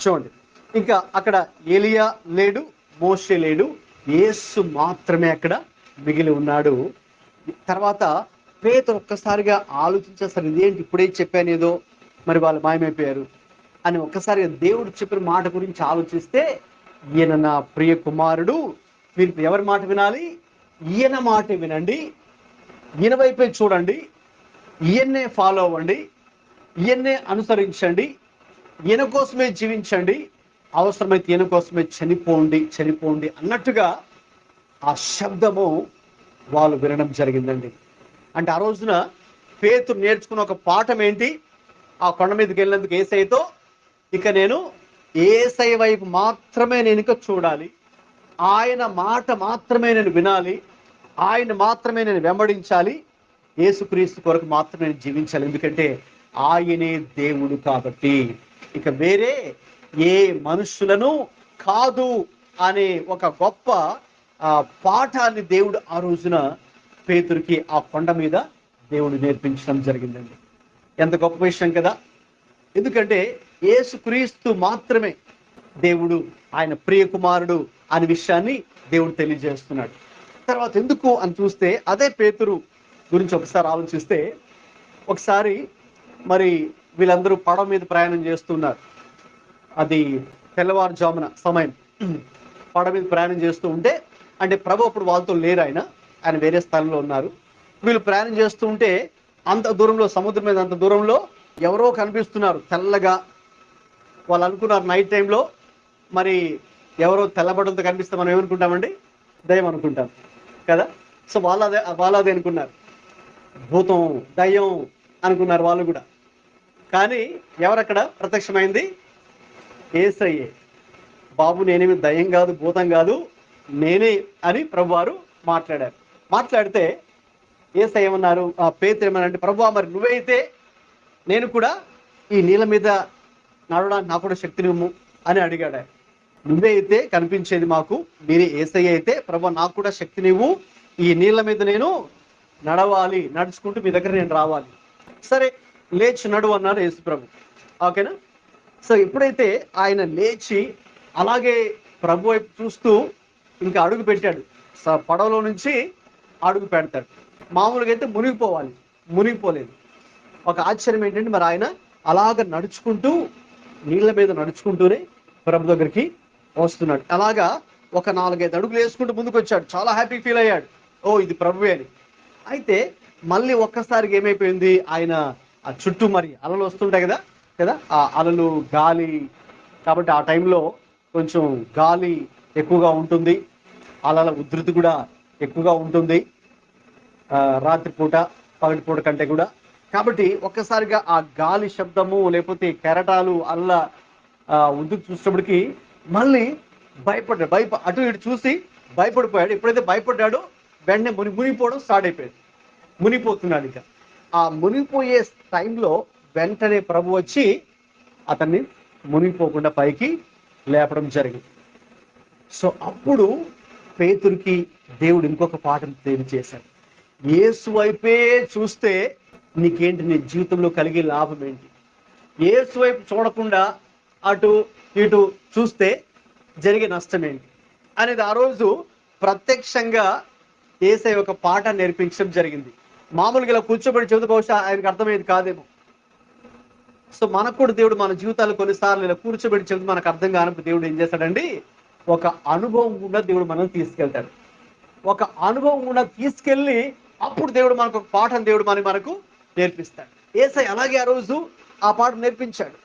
చూడండి, ఇంకా అక్కడ ఏలియా లేడు, మోషే లేడు, యేసు మాత్రమే అక్కడ మిగిలి ఉన్నాడు. తర్వాత పేతురు ఒక్కసారిగా ఆలోచించేస్తారు, ఇదేంటి ఇప్పుడే చెప్పాను ఏదో, మరి వాళ్ళు మాయమైపోయారు అని ఒక్కసారిగా దేవుడు చెప్పిన మాట గురించి ఆలోచిస్తే, ఈయన నా ప్రియ కుమారుడు, మీరు ఎవరి మాట వినాలి? ఈయన మాట వినండి, ఈయన వైపే చూడండి, ఈయన్నే ఫాలో అవ్వండి, ఈయన్నే అనుసరించండి, ఈయన కోసమే జీవించండి, అవసరమైతే ఈయన కోసమే చనిపోండి అన్నట్టుగా ఆ శబ్దము వాళ్ళు వినడం జరిగిందండి. అంటే ఆ రోజున పేతురు నేర్చుకున్న ఒక పాఠం ఏంటి? ఆ కొండ మీదకి వెళ్ళినందుకు యేసయ్యతో, ఇక నేను యేసయ్య వైపు మాత్రమే నేను ఇక చూడాలి, ఆయన మాట మాత్రమే నేను వినాలి, ఆయన మాత్రమే నేను వెంబడించాలి, యేసుక్రీస్తు కొరకు మాత్రమే నేను జీవించాలి, ఎందుకంటే ఆయనే దేవుడు కాబట్టి, ఇక వేరే ఏ మనుషులను కాదు అనే ఒక గొప్ప పాఠాన్ని దేవుడు ఆ రోజున పేతురుకి ఆ కొండ మీద దేవుడు నేర్పించడం జరిగిందండి. ఎంత గొప్ప విషయం కదా! ఎందుకంటే యేసుక్రీస్తు మాత్రమే దేవుడు, ఆయన ప్రియ కుమారుడు అనే విషయాన్ని దేవుడు తెలియజేస్తున్నాడు. తర్వాత ఎందుకు అని చూస్తే, అదే పేతురు గురించి ఒకసారి ఆలోచిస్తే, ఒకసారి మరి వీళ్ళందరూ పడవ మీద ప్రయాణం చేస్తున్నారు. అది తెల్లవారుజామున సమయం. పడవ మీద ప్రయాణం చేస్తూ ఉంటే, అంటే ప్రభు అప్పుడు వాళ్ళతో లేరు, ఆయన వేరే స్థలంలో ఉన్నారు. వీళ్ళు ప్రయాణం చేస్తూ ఉంటే అంత దూరంలో, సముద్రం మీద అంత దూరంలో ఎవరో కనిపిస్తున్నారు తెల్లగా. వాళ్ళు అనుకున్నారు నైట్ టైంలో మరి ఎవరో తెల్లబడంతో కనిపిస్తే మనం ఏమనుకుంటామండి? దయ్యం అనుకుంటాం కదా. సో వాళ్ళదే అనుకున్నారు, భూతం, దయ్యం అనుకున్నారు వాళ్ళు కూడా. కానీ ఎవరక్కడ ప్రత్యక్షమైంది? యేసయ్యే. బాబు నేనేమి దయ్యం కాదు, భూతం కాదు, నేనే అని ప్రభువారు మాట్లాడారు. మాట్లాడితే యేసయ్య ఏమన్నారు? పేతురు ఏమన్నారంటే, ప్రభువా మరి నువ్వే అయితే నేను కూడా ఈ నీళ్ళ మీద నడవడానికి నాకు కూడా శక్తినివ్వు అని అడిగాడు. నువ్వే అయితే కనిపించేది మాకు, మీరే యేసయ్య అయితే, ప్రభువా నాకు కూడా శక్తినివ్వు, ఈ నీళ్ళ మీద నేను నడవాలి, నడుచుకుంటూ మీ దగ్గర నేను రావాలి. సరే లేచి నడువు అన్నారు యేసు ప్రభు. ఓకేనా? సో ఎప్పుడైతే ఆయన లేచి అలాగే ప్రభు వైపు చూస్తూ ఇంకా అడుగు పెట్టాడు, పడవలో నుంచి అడుగు పెడతాడు. మామూలుగా అయితే మునిగిపోవాలి, మునిగిపోలేదు. ఒక ఆశ్చర్యం ఏంటంటే మరి ఆయన అలాగ నడుచుకుంటూ నీళ్ళ మీద నడుచుకుంటూనే ప్రభు దగ్గరికి వస్తున్నాడు. అలాగా ఒక 4-5 అడుగులు వేసుకుంటూ ముందుకు వచ్చాడు. చాలా హ్యాపీ ఫీల్ అయ్యాడు, ఓ ఇది ప్రభువే అని. అయితే మళ్ళీ ఒక్కసారికి ఏమైపోయింది, ఆయన ఆ చుట్టూ మరి అలలు వస్తుంటాయి కదా కదా ఆ అలలు గాలి, కాబట్టి ఆ టైంలో కొంచెం గాలి ఎక్కువగా ఉంటుంది, అలల ఉధృతి కూడా ఎక్కువగా ఉంటుంది రాత్రిపూట పగటిపూట కంటే కూడా. కాబట్టి ఒక్కసారిగా ఆ గాలి శబ్దము లేకపోతే కెరటాలు అల్ల ఉధృతి చూసినప్పటికి మళ్ళీ భయపడ్డాడు. అటు ఇటు చూసి భయపడిపోయాడు. ఎప్పుడైతే భయపడ్డాడో వెంటనే మునిగిపోవడం స్టార్ట్ అయిపోయాడు, మునిగిపోతున్నాడు. ఇక ఆ మునిగిపోయే టైంలో వెంటనే ప్రభు వచ్చి అతన్ని మునిగిపోకుండా పైకి లేపడం జరిగింది. సో అప్పుడు పేతురికి దేవుడు ఇంకొక పాఠం తెలియజేశాడు. యేసు వైపే చూస్తే నీకేంటి, నీ జీవితంలో కలిగే లాభం ఏంటి? యేసు వైపు చూడకుండా అటు ఇటు చూస్తే జరిగే నష్టం ఏంటి అనేది ఆ రోజు ప్రత్యక్షంగా యేసయ్య ఒక పాఠాన్ని నేర్పించడం జరిగింది. మామూలుగా ఇలా కూర్చోబెట్టి చెబుతూ బహుశా ఆయనకు అర్థమయ్యేది కాదేమో. సో మనకు కూడా దేవుడు మన జీవితాలు కొన్నిసార్లు ఇలా కూర్చోబెట్టి చెబుతూ మనకు అర్థం కానప్పుడు దేవుడు ఏం చేస్తాడండి, ఒక అనుభవం కూడా దేవుడు మనల్ని తీసుకెళ్తాడు. ఒక అనుభవం కూడా తీసుకెళ్ళి అప్పుడు దేవుడు మనకు ఒక పాఠం దేవుడు మనకు నేర్పిస్తాడు. యేసయ్య అలాగే ఆ రోజు ఆ పాఠం నేర్పించాడు.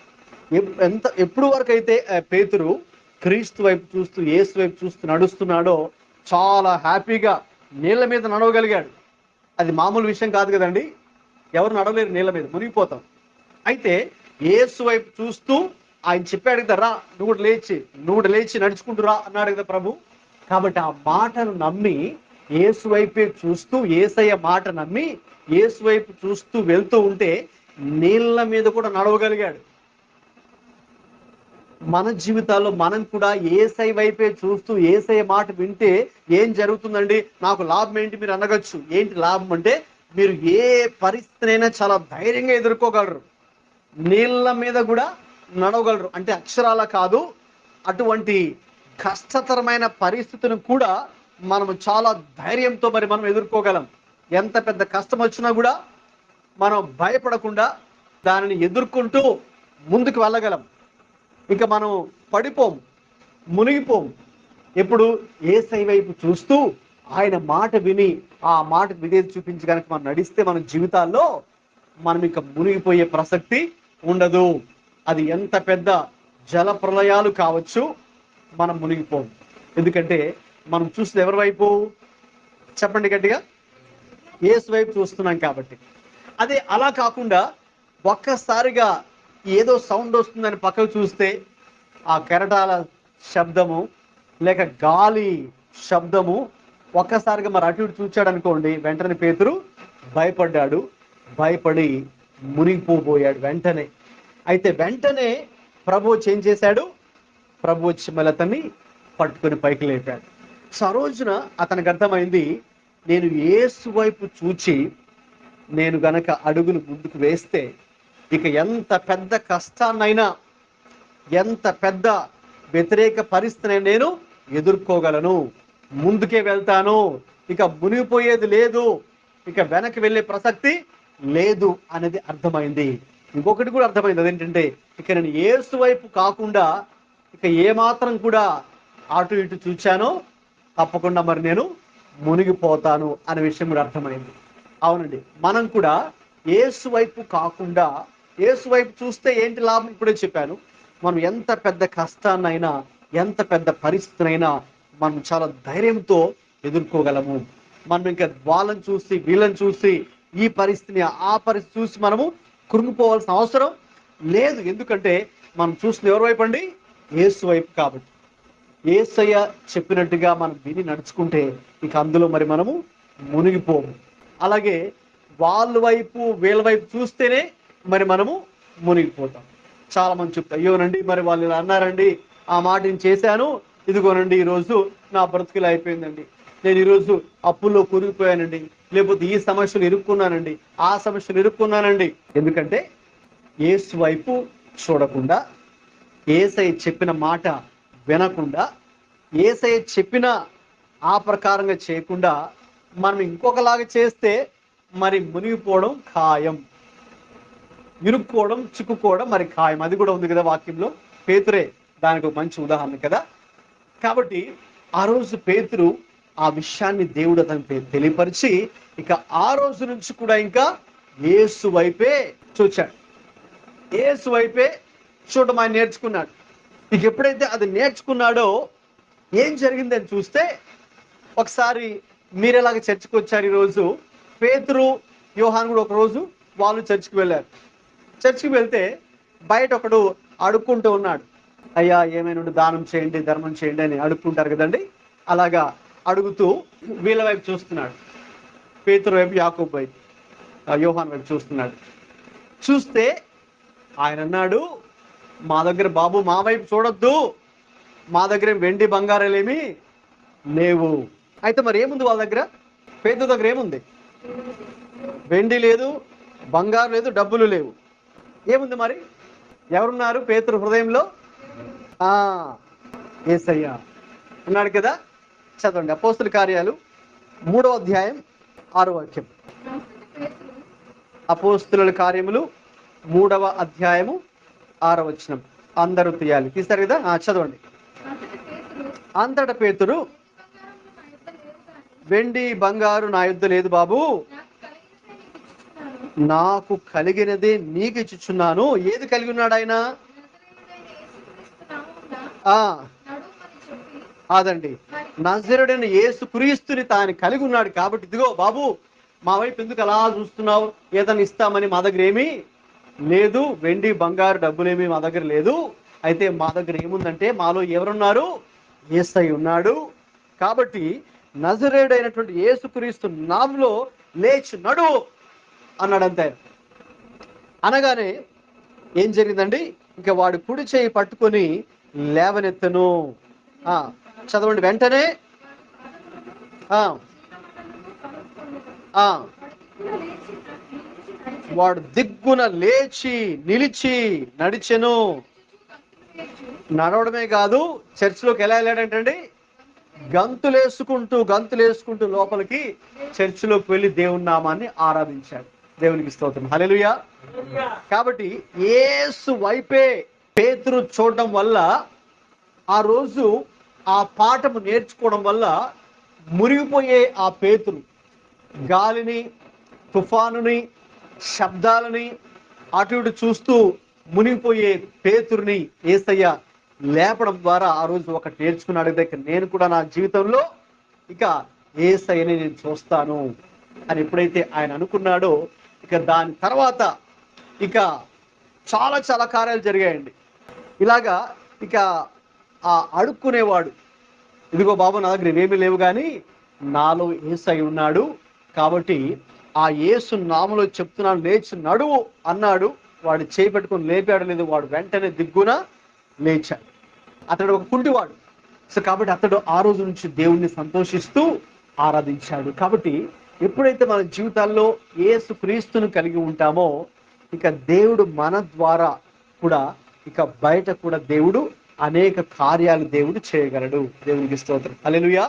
ఎప్పుడు వరకు అయితే పేతురు క్రీస్తు వైపు చూస్తూ యేసు వైపు చూస్తూ నడుస్తున్నాడో చాలా హ్యాపీగా నీళ్ళ మీద నడవగలిగాడు. అది మామూలు విషయం కాదు కదండి, ఎవరు నడవలేరు నీళ్ళ మీద, మునిగిపోతాం. అయితే యేసు వైపు చూస్తూ ఆయన చెప్పాడు కదా, రా నువ్వు లేచి నడుచుకుంటూ రా అన్నాడు కదా ప్రభు. కాబట్టి ఆ మాటను నమ్మి యేసు వైపే చూస్తూ యేసయ్య మాట నమ్మి యేసు వైపు చూస్తూ వెళ్తూ ఉంటే నీళ్ళ మీద కూడా నడవగలిగాడు. మన జీవితాల్లో మనం కూడా యేసయ్య వైపే చూస్తూ యేసయ్య మాట వింటే ఏం జరుగుతుందండి, నాకు లాభం ఏంటి మీరు అనగచ్చు. ఏంటి లాభం అంటే మీరు ఏ పరిస్థితినైనా చాలా ధైర్యంగా ఎదుర్కోగలరు, నీళ్ళ మీద కూడా నడవగలరు. అంటే అక్షరాల కాదు, అటువంటి కష్టతరమైన పరిస్థితులను కూడా మనం చాలా ధైర్యంతో మనం ఎదుర్కోగలం. ఎంత పెద్ద కష్టం వచ్చినా కూడా మనం భయపడకుండా దానిని ఎదుర్కొంటూ ముందుకు వెళ్ళగలం. ఇక మనం పడిపోం, మునిగిపోం. ఎప్పుడు యేసయ్య వైపు చూస్తూ ఆయన మాట విని ఆ మాట విధేయత చూపించి కనుక మనం నడిస్తే మన జీవితాల్లో మనం ఇక మునిగిపోయే ప్రసక్తి ఉండదు. అది ఎంత పెద్ద జల ప్రళయాలు కావచ్చు, మనం మునిగిపోం. ఎందుకంటే మనం చూస్తే ఎవరి వైపు చెప్పండి గట్టిగా, యేసు వైపు చూస్తున్నాం కాబట్టి. అదే అలా కాకుండా ఒక్కసారిగా ఏదో సౌండ్ వస్తుందని పక్కకు చూస్తే ఆ కెరటాల శబ్దము లేక గాలి శబ్దము ఒక్కసారిగా మరి అటు ఇటు చూచాడు అనుకోండి, వెంటనే పేతురు భయపడి మునిగిపోబోయాడు వెంటనే. అయితే వెంటనే ప్రభు వచ్చి ఏం చేశాడు, ప్రభు వచ్చి మళ్ళీ అతన్ని పట్టుకొని పైకి లేపాడు. సో ఆ రోజున అతనికి అర్థమైంది, నేను యేసు వైపు చూచి నేను గనక అడుగులు ముందుకు వేస్తే ఇక ఎంత పెద్ద కష్టాన్నైనా ఎంత పెద్ద వ్యతిరేక పరిస్థితిని నేను ఎదుర్కోగలను, ముందుకే వెళ్తాను, ఇక మునిగిపోయేది లేదు, ఇక వెనక్కి వెళ్ళే ప్రసక్తి లేదు అనేది అర్థమైంది. ఇంకొకటి కూడా అర్థమైంది, అదేంటంటే ఇక నేను యేసు వైపు కాకుండా ఇక ఏమాత్రం కూడా అటు ఇటు చూచానో తప్పకుండా మరి నేను మునిగిపోతాను అనే విషయం కూడా అర్థమైంది. అవునండి, మనం కూడా యేసు వైపు కాకుండా యేసు వైపు చూస్తే ఏంటి లాభం, ఇప్పుడే చెప్పాను. మనం ఎంత పెద్ద కష్టాన్నైనా ఎంత పెద్ద పరిస్థితినైనా మనం చాలా ధైర్యంతో ఎదుర్కోగలము. మనం ఇంకా వాళ్ళని చూసి వీళ్ళని చూసి ఈ పరిస్థితిని ఆ పరిస్థితి చూసి మనము కృంగిపోవాల్సిన అవసరం లేదు. ఎందుకంటే మనం చూసిన ఎవరి వైపు అండి, యేసు వైపు. కాబట్టి యేసయ్య చెప్పినట్టుగా మనం విని నడుచుకుంటే ఇక అందులో మరి మనము మునిగిపోము. అలాగే వాళ్ళ వైపు వీళ్ళ వైపు చూస్తేనే మరి మనము మునిగిపోతాం. చాలా మంది చెప్తారు, అయ్యోనండి మరి వాళ్ళు ఇలా అన్నారండి, ఆ మాట నేను చేశాను, ఇదిగోనండి ఈరోజు నా బ్రతుకులు అయిపోయిందండి, నేను ఈరోజు అప్పుల్లో కూరుకుపోయానండి, లేకపోతే ఈ సమస్యలు ఇరుక్కున్నానండి, ఆ సమస్యలు ఇరుక్కున్నానండి. ఎందుకంటే యేసు వైపు చూడకుండా, యేసయ్య చెప్పిన మాట వినకుండా, యేసయ్య చెప్పిన ఆ ప్రకారంగా చేయకుండా మనం ఇంకొకలాగా చేస్తే మరి మునిగిపోవడం ఖాయం, ఇరుక్కోవడం, చిక్కుకోవడం మరి ఖాయం. అది కూడా ఉంది కదా వాక్యంలో. పేతురే దానికి ఒక మంచి ఉదాహరణ కదా. కాబట్టి ఆ రోజు పేతురు ఆ విషయాన్ని దేవుడు అతనికి తెలియపరిచి ఇక ఆ రోజు నుంచి కూడా ఇంకా యేసు వైపే చూచాడు, యేసు వైపే చూడడం ఆయన నేర్చుకున్నాడు. ఇక ఎప్పుడైతే అది నేర్చుకున్నాడో ఏం జరిగిందని చూస్తే, ఒకసారి మీరు ఎలాగ చర్చికి వచ్చారు ఈరోజు, పేతురు యోహాను కూడా ఒకరోజు వాళ్ళు చర్చికి వెళ్ళారు. చర్చికి వెళ్తే బయట ఒకడు అడుక్కుంటూ ఉన్నాడు. అయ్యా ఏమైనా ఉంటే దానం చేయండి, ధర్మం చేయండి అని అడుక్కుంటారు కదండి. అలాగా అడుగుతూ వీళ్ళ వైపు చూస్తున్నాడు. పేతురు వైపు, యాకోబు వైపు, యోహాను వైపు చూస్తున్నాడు. చూస్తే ఆయన అన్నాడు, మా దగ్గర బాబు మా వైపు చూడొద్దు, మా దగ్గర వెండి బంగారాలేమి లేవు. అయితే మరి ఏముంది వాళ్ళ దగ్గర? పేతురు దగ్గర ఏముంది? వెండి లేదు, బంగారు లేదు, డబ్బులు లేవు. ఏముంది మరి? ఎవరున్నారు పేతురు హృదయంలో? యేసయ్య ఉన్నాడు కదా. చదవండి అపోస్తుల కార్యాలు 3వ అధ్యాయం 6వ వాక్యం. అపోస్తుల కార్యములు 3వ అధ్యాయము 6వ వచనం. అందరూ తీయాలి, తీస్తారు కదా. చదవండి. అంతట పేతురు, వెండి బంగారు నా యుద్ధ లేదు బాబు, నాకు కలిగినదే నీకు ఇచ్చుచున్నాను. ఏది కలిగి ఉన్నాడు ఆయన? అదండి, నజరేయుడైన యేసు క్రీస్తుని తాను కలిగి ఉన్నాడు. కాబట్టి ఇదిగో బాబు, మా వైపు ఎందుకు అలా చూస్తున్నావు? ఏదైనా ఇస్తామని మా దగ్గర ఏమీ లేదు, వెండి బంగారు డబ్బులేమీ మా దగ్గర లేదు. అయితే మా దగ్గర ఏముందంటే, మాలో ఎవరున్నారు? యేసయ్య ఉన్నాడు. కాబట్టి నజరేయుడైనటువంటి యేసుక్రీస్తు నామములో లేచి నడు అన్నాడు అంతే. అనగానే ఏం జరిగిందండి? ఇంకా వాడు కుడి చేయి పట్టుకొని లేవనెత్తను. చదవండి. వెంటనే వాడు దిగ్గున లేచి నిలిచి నడిచెను. నడవడమే కాదు, చర్చిలోకి ఎలా వెళ్ళాడంటండి? గంతులేసుకుంటూ లోపలికి చర్చిలోకి వెళ్ళి దేవుని నామాన్ని ఆరాధించాడు. దేవునికి స్తోత్రం, హల్లెలూయా. కాబట్టి యేసు వైపే పేతురు చూడడం వల్ల, ఆ రోజు ఆ పాఠము నేర్చుకోవడం వల్ల మునిగిపోయే ఆ పేతురు గాలిని, తుఫానుని, శబ్దాలని అటు ఇటు చూస్తూ మునిగిపోయే పేతురుని యేసయ్య లేపడం ద్వారా ఆ రోజు ఒకటి నేర్చుకున్నాడు. ఇక నేను కూడా నా జీవితంలో ఇక యేసయ్యని నేను చూస్తాను అని ఎప్పుడైతే ఆయన అనుకున్నాడో, ఇక దాని తర్వాత ఇక చాలా చాలా కార్యాలు జరిగాయండి. ఇలాగా ఇక ఆ అడుక్కునేవాడు, ఇదిగో బాబు నా దగ్గర ఏమీ లేవు కానీ నాలో యేసయ్య ఉన్నాడు, కాబట్టి ఆ యేసు నామములో చెప్తున్నాను, లేచి నడువు అన్నాడు. వాడు చేయి పెట్టుకొని లేపాడు లేదు, వాడు వెంటనే దిగ్గున లేచాడు. అతడు ఒక కుంటివాడు. సో కాబట్టి అతడు ఆ రోజు నుంచి దేవుణ్ణి సంతోషిస్తూ ఆరాధించాడు. కాబట్టి ఎప్పుడైతే మన జీవితాల్లో యేసు క్రీస్తును కలిగి ఉంటామో, ఇక దేవుడు మన ద్వారా కూడా ఇక బయట కూడా దేవుడు అనేక కార్యాలు దేవుడు చేయగలడు. దేవునికి స్తోత్రం, హల్లెలూయా.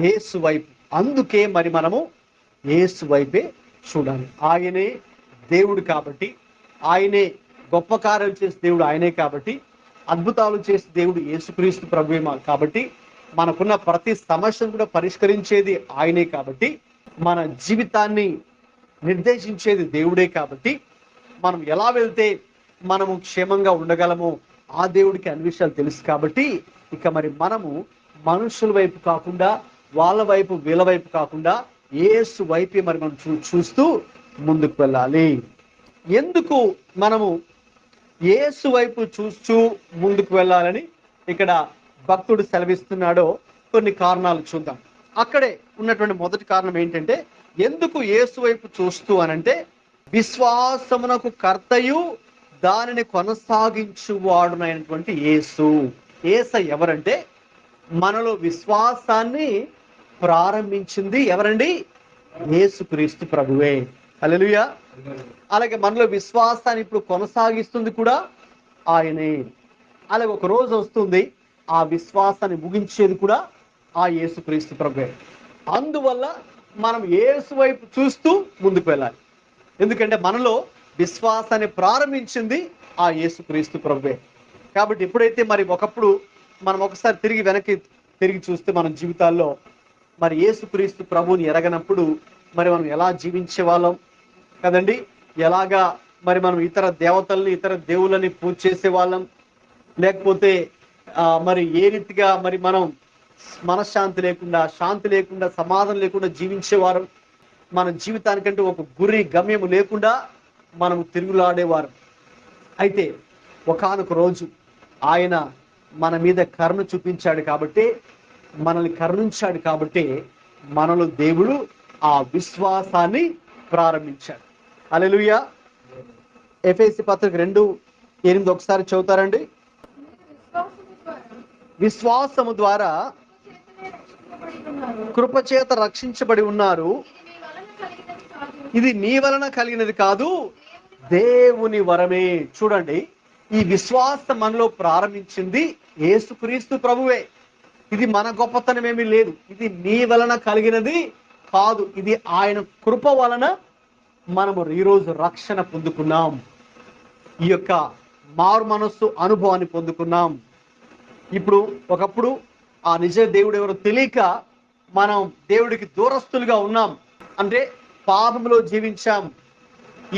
యేసు వైపు, అందుకే మరి మనము యేసు వైపే చూడాలి. ఆయనే దేవుడు కాబట్టి, ఆయనే గొప్ప కార్యాలు చేసే దేవుడు ఆయనే కాబట్టి, అద్భుతాలు చేసే దేవుడు యేసుక్రీస్తు ప్రభువే కాబట్టి, మనకున్న ప్రతి సమస్యను కూడా పరిష్కరించేది ఆయనే కాబట్టి, మన జీవితాన్ని నిర్దేశించేది దేవుడే కాబట్టి, మనం ఎలా వెళ్తే మనము క్షేమంగా ఉండగలమో ఆ దేవుడికి అన్ని విషయాలు తెలుసు. కాబట్టి ఇక మరి మనము మనుషుల వైపు కాకుండా, వాళ్ళ వైపు వీళ్ళ వైపు కాకుండా యేసు వైపే మరి మనం చూస్తూ ముందుకు వెళ్ళాలి. ఎందుకు మనము యేసు వైపు చూస్తూ ముందుకు వెళ్ళాలని ఇక్కడ భక్తుడు సెలవిస్తున్నాడో కొన్ని కారణాలు చూద్దాం. అక్కడే ఉన్నటువంటి మొదటి కారణం ఏంటంటే, ఎందుకు యేసు వైపు చూస్తూ అనంటే, విశ్వాసమునకు కర్తయు దానిని కొనసాగించువాడునైనటువంటి యేసు. యేసయ్య ఎవరంటే, మనలో విశ్వాసాన్ని ప్రారంభించింది ఎవరండి? యేసుక్రీస్తు ప్రభువే. హల్లెలూయా. అలాగే మనలో విశ్వాసాన్ని ఇప్పుడు కొనసాగిస్తుంది కూడా ఆయనే. అలాగే ఒక రోజు వస్తుంది, ఆ విశ్వాసాన్ని ముగించేది కూడా ఆ యేసుక్రీస్తు ప్రభువే. అందువల్ల మనం యేసు వైపు చూస్తూ ముందుకు వెళ్ళాలి. ఎందుకంటే మనలో విశ్వాసాన్ని ప్రారంభించింది ఆ యేసుక్రీస్తు ప్రభువే. కాబట్టి ఎప్పుడైతే మరి ఒకప్పుడు మనం ఒకసారి తిరిగి చూస్తే మన జీవితాల్లో మరి యేసుక్రీస్తు ప్రభువుని ఎరగనప్పుడు మరి మనం ఎలా జీవించే వాళ్ళం కదండి. ఎలాగా మరి మనం ఇతర దేవతల్ని, ఇతర దేవుళ్ళని పూజ చేసే వాళ్ళం, లేకపోతే మరి ఏ రీతిగా మరి మనం మనశ్శాంతి లేకుండా, శాంతి లేకుండా, సమాధానం లేకుండా జీవించేవారు. మన జీవితానికంటూ ఒక గురి గమ్యము లేకుండా మనం తిరుగులాడేవారు. అయితే ఒకానొక రోజు ఆయన మన మీద కరుణ చూపించాడు కాబట్టి, మనల్ని కరుణించాడు కాబట్టి మనలో దేవుడు ఆ విశ్వాసాన్ని ప్రారంభించాడు. హల్లెలూయా. ఎఫెసీ పత్రిక 2:8 ఒకసారి చదువుతారండి. విశ్వాసము ద్వారా కృపచేత రక్షించబడి ఉన్నారు. ఇది మీ వలన కలిగినది కాదు, దేవుని వరమే. చూడండి, ఈ విశ్వాసం మనలో ప్రారంభించింది యేసుక్రీస్తు ప్రభువే. ఇది మన గొప్పతనం ఏమీ లేదు, ఇది మీ వలన కలిగినది కాదు, ఇది ఆయన కృప వలన మనము ఈరోజు రక్షణ పొందుకున్నాం. ఈ యొక్క మారు మనస్సు అనుభవాన్ని పొందుకున్నాం. ఇప్పుడు ఒకప్పుడు ఆ నిజ దేవుడు ఎవరో తెలియక మనం దేవుడికి దూరస్తులుగా ఉన్నాం. అంటే పాపంలో జీవించాం,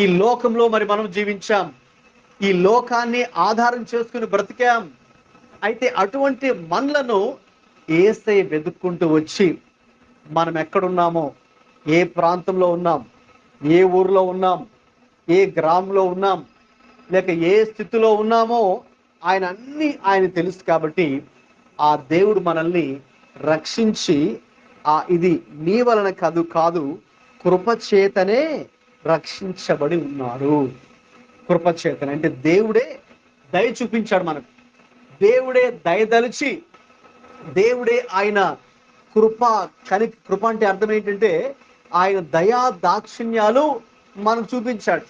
ఈ లోకంలో మరి మనం జీవించాం, ఈ లోకాన్ని ఆధారం చేసుకుని బ్రతికాం. అయితే అటువంటి మనలను యేసయ్య వెతుక్కుంటూ వచ్చి మనం ఎక్కడున్నామో, ఏ ప్రాంతంలో ఉన్నాం, ఏ ఊర్లో ఉన్నాం, ఏ గ్రామంలో ఉన్నాం, లేక ఏ స్థితిలో ఉన్నామో ఆయన తెలుసు. కాబట్టి ఆ దేవుడు మనల్ని రక్షించి ఇది నీ వలన కాదు కృపచేతనే రక్షించబడి ఉన్నారు. కృపచేతనే అంటే దేవుడే దయ చూపించాడు మనకు. దేవుడే దయదలిచి, దేవుడే ఆయన కృప అంటే అర్థం ఏంటంటే ఆయన దయా దాక్షిణ్యాలు మనకు చూపించాడు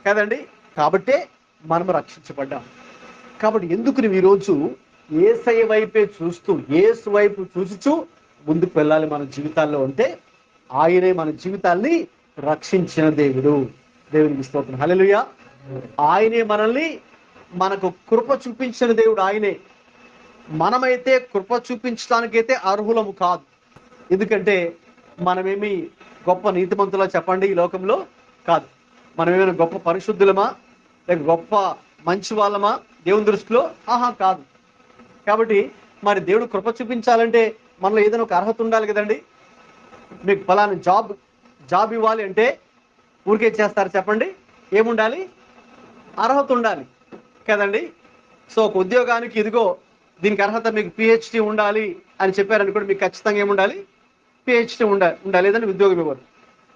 కదండి. కాబట్టే మనం రక్షించబడ్డాం. కాబట్టి ఎందుకు నువ్వు ఈరోజు యేసయ్య వైపే చూస్తూ, యేసు వైపు చూచుచూ ముందుకు వెళ్ళాలి మన జీవితాల్లో. అంటే ఆయనే మన జీవితాల్ని రక్షించిన దేవుడు. దేవునికి స్తోత్రం. హల్లెలూయా. ఆయనే మనకు కృప చూపించిన దేవుడు ఆయనే. మనమైతే కృప చూపించడానికైతే అర్హులము కాదు. ఎందుకంటే మనమేమి గొప్ప నీతిమంతులా చెప్పండి ఈ లోకంలో? కాదు. మనమేమైనా గొప్ప పరిశుద్ధులమా, లేక గొప్ప మంచి వాళ్ళమా దేవుని దృష్టిలో? కాదు. కాబట్టి మరి దేవుడు కృప చూపించాలంటే మనలో ఏదైనా ఒక అర్హత ఉండాలి కదండి. మీకు ఫలానా జాబ్ ఇవ్వాలి అంటే ఊరికే చేస్తారు చెప్పండి? ఏముండాలి? అర్హత ఉండాలి కదండి. సో ఒక ఉద్యోగానికి ఇదిగో దీనికి అర్హత మీకు పిహెచ్డి ఉండాలి అని చెప్పారనుకోండి, మీకు ఖచ్చితంగా ఏముండాలి? పిహెచ్డి ఉండాలి, లేదని ఉద్యోగం ఇవ్వరు.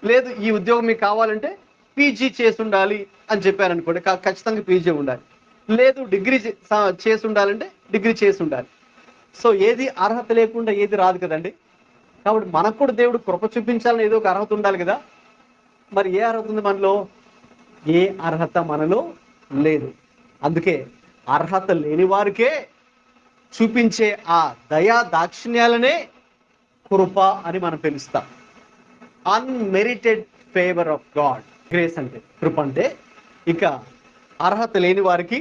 లేదు, ఈ ఉద్యోగం మీకు కావాలంటే పీజీ చేసి ఉండాలి అని చెప్పారనుకోండి, ఖచ్చితంగా పీజీ ఉండాలి. లేదు, డిగ్రీ చేసి ఉండాలంటే డిగ్రీ చేసి ఉండాలి. సో ఏది అర్హత లేకుండా ఏది రాదు కదండి. కాబట్టి మనకు కూడా దేవుడు కృప చూపించాలని ఏదో ఒక అర్హత ఉండాలి కదా. మరి ఏ అర్హత ఉంది మనలో? ఏ అర్హత మనలో లేదు. అందుకే అర్హత లేని వారికే చూపించే ఆ దయా దాక్షిణ్యాలనే కృప అని మనం పిలుస్తాం. Unmerited favour of God. Grace అంటే, కృప అంటే ఇక అర్హత లేని వారికి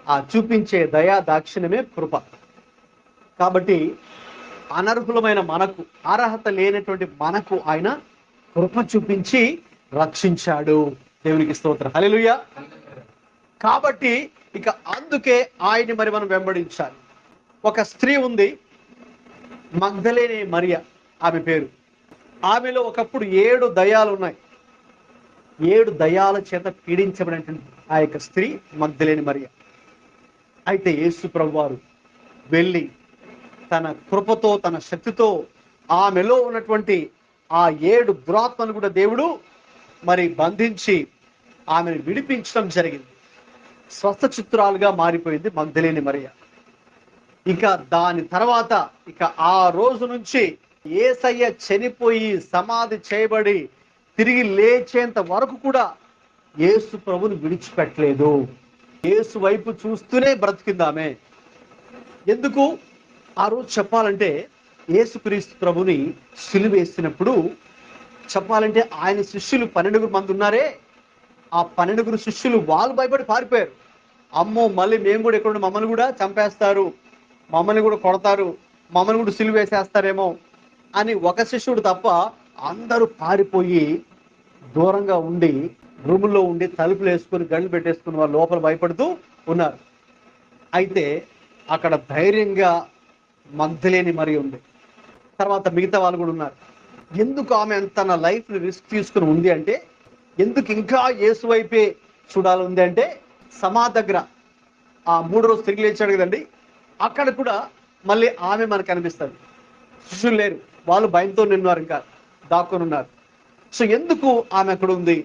ఆ చూపించే దయా దాక్షిణ్యమే కృప. కాబట్టి అనర్హులమైన మనకు, అర్హత లేనటువంటి మనకు ఆయన కృప చూపించి రక్షించాడు. దేవునికి స్తోత్రం. హల్లెలూయా. కాబట్టి ఇక అందుకే ఆయన్ని మరి మనం వెంబడించాలి. ఒక స్త్రీ ఉంది, మగ్దలేనే మరియ ఆమె పేరు. ఆమెలో ఒకప్పుడు 7 దయ్యాలు ఉన్నాయి. 7 దయ్యాల చేత పీడించబడినటువంటి ఆ యొక్క స్త్రీ మగ్దలేని మరియ. అయితే యేసు ప్రభువారు వెళ్ళి తన కృపతో, తన శక్తితో ఆమెలో ఉన్నటువంటి ఆ 7 దురాత్మను కూడా దేవుడు మరి బంధించి ఆమెను విడిపించడం జరిగింది. స్వస్థ చిత్రాలుగా మారిపోయింది మగ్దలేని మరియ. ఇక దాని తర్వాత ఇక ఆ రోజు నుంచి యేసయ్య చనిపోయి సమాధి చేయబడి తిరిగి లేచేంత వరకు కూడా యేసు ప్రభుని విడిచిపెట్టలేదు. యేసు వైపు చూస్తూనే బ్రతికిందామే. ఎందుకు ఆ రోజు చెప్పాలంటే యేసుక్రీస్తు ప్రభుని సిలువేసినప్పుడు చెప్పాలంటే ఆయన శిష్యులు 12 మంది ఉన్నారే, ఆ 12 శిష్యులు వాళ్ళు భయపడి పారిపోయారు. అమ్మో మళ్ళీ మేము కూడా ఇక్కడ మమ్మల్ని కూడా చంపేస్తారు, మమ్మల్ని కూడా కొడతారు, మమ్మల్ని కూడా సిలువేసేస్తారేమో అని ఒక శిష్యుడు తప్ప అందరూ పారిపోయి దూరంగా ఉండి రూముల్లో ఉండి తలుపులు వేసుకొని గంటలు పెట్టేసుకుని వాళ్ళు లోపల భయపడుతూ ఉన్నారు. అయితే అక్కడ ధైర్యంగా మగ్ధలేని మరి ఉంది, తర్వాత మిగతా వాళ్ళు కూడా ఉన్నారు. ఎందుకు ఆమె తన లైఫ్ని రిస్క్ తీసుకుని ఉంది అంటే, ఎందుకు ఇంకా యేసు వైపే చూడాలి ఉంది అంటే, సమాధి దగ్గర ఆ 3 రోజు తిరిగి లేచాడు కదండి, అక్కడ కూడా మళ్ళీ ఆమె మనకు కనిపిస్తుంది. శిష్యులు లేరు, వాళ్ళు భయంతో నిన్నారు, ఇంకా దాక్కొని ఉన్నారు. సో ఎందుకు ఆమె అక్కడ ఉంది?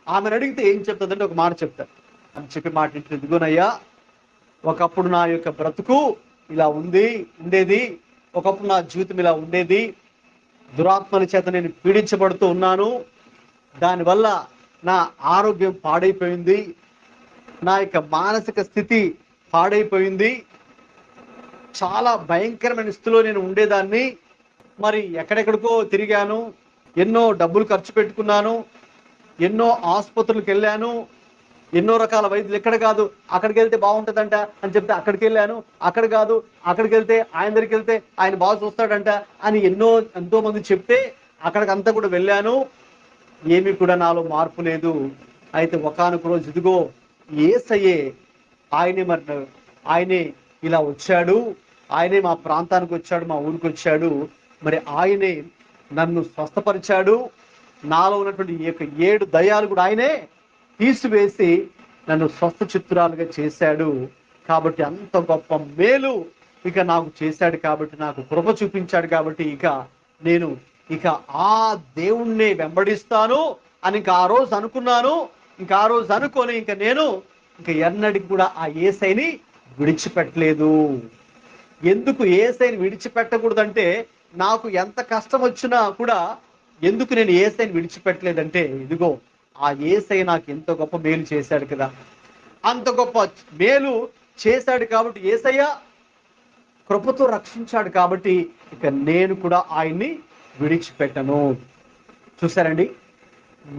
ఆమెను అడిగితే ఏం చెప్తుందంటే ఒక మాట చెప్తారు. అని చెప్పి మాట ఇంటి ఇదిగోనయ్యా, ఒకప్పుడు నా యొక్క బ్రతుకు ఇలా ఉండేది, ఒకప్పుడు నా జీవితం ఇలా ఉండేది, దురాత్మల చేత నేను పీడించబడుతూ ఉన్నాను, దానివల్ల నా ఆరోగ్యం పాడైపోయింది, నా యొక్క మానసిక స్థితి పాడైపోయింది, చాలా భయంకరమైన స్థితిలో నేను ఉండేదాన్ని, మరి ఎక్కడెక్కడికో తిరిగాను, ఎన్నో డబ్బులు ఖర్చు పెట్టుకున్నాను, ఎన్నో ఆసుపత్రులకు వెళ్ళాను, ఎన్నో రకాల వైద్యులు, ఎక్కడ కాదు అక్కడికి వెళ్తే బాగుంటుందంట అని చెప్తే అక్కడికి వెళ్ళాను, అక్కడ కాదు అక్కడికి వెళ్తే ఆయన దగ్గరికి వెళ్తే ఆయన బాగా చూస్తాడంట అని ఎంతో మంది చెప్తే అక్కడికంతా కూడా వెళ్ళాను, ఏమీ కూడా నాలో మార్పు లేదు. అయితే ఒకానొక రోజు ఇదిగో యేసయ్యే, ఆయనే ఇలా వచ్చాడు, ఆయనే మా ప్రాంతానికి వచ్చాడు, మా ఊరికి వచ్చాడు, మరి ఆయనే నన్ను స్వస్థపరిచాడు, నాలో ఉన్నటువంటి ఈ యొక్క 7 దయ్యాలు కూడా ఆయనే తీసివేసి నన్ను స్వస్థ చిత్తురాలుగా చేశాడు. కాబట్టి అంత గొప్ప మేలు ఇక నాకు చేశాడు, కాబట్టి నాకు కృప చూపించాడు, కాబట్టి నేను ఆ దేవుణ్ణి వెంబడిస్తాను అని ఆ రోజు అనుకున్నాను. ఆ రోజు అనుకొని నేను ఎన్నటికి కూడా ఆ యేసయ్యని విడిచిపెట్టలేదు. ఎందుకు యేసయ్యని విడిచిపెట్టకూడదంటే, నాకు ఎంత కష్టం వచ్చినా కూడా ఎందుకు నేను యేసయ్యని విడిచిపెట్టలేదంటే, ఇదిగో ఆ యేసయ్య నాకు ఎంతో గొప్ప మేలు చేశాడు కదా, అంత గొప్ప మేలు చేశాడు కాబట్టి, యేసయ్య కృపతో రక్షించాడు కాబట్టి నేను కూడా ఆయన్ని విడిచిపెట్టను. చూసారండి,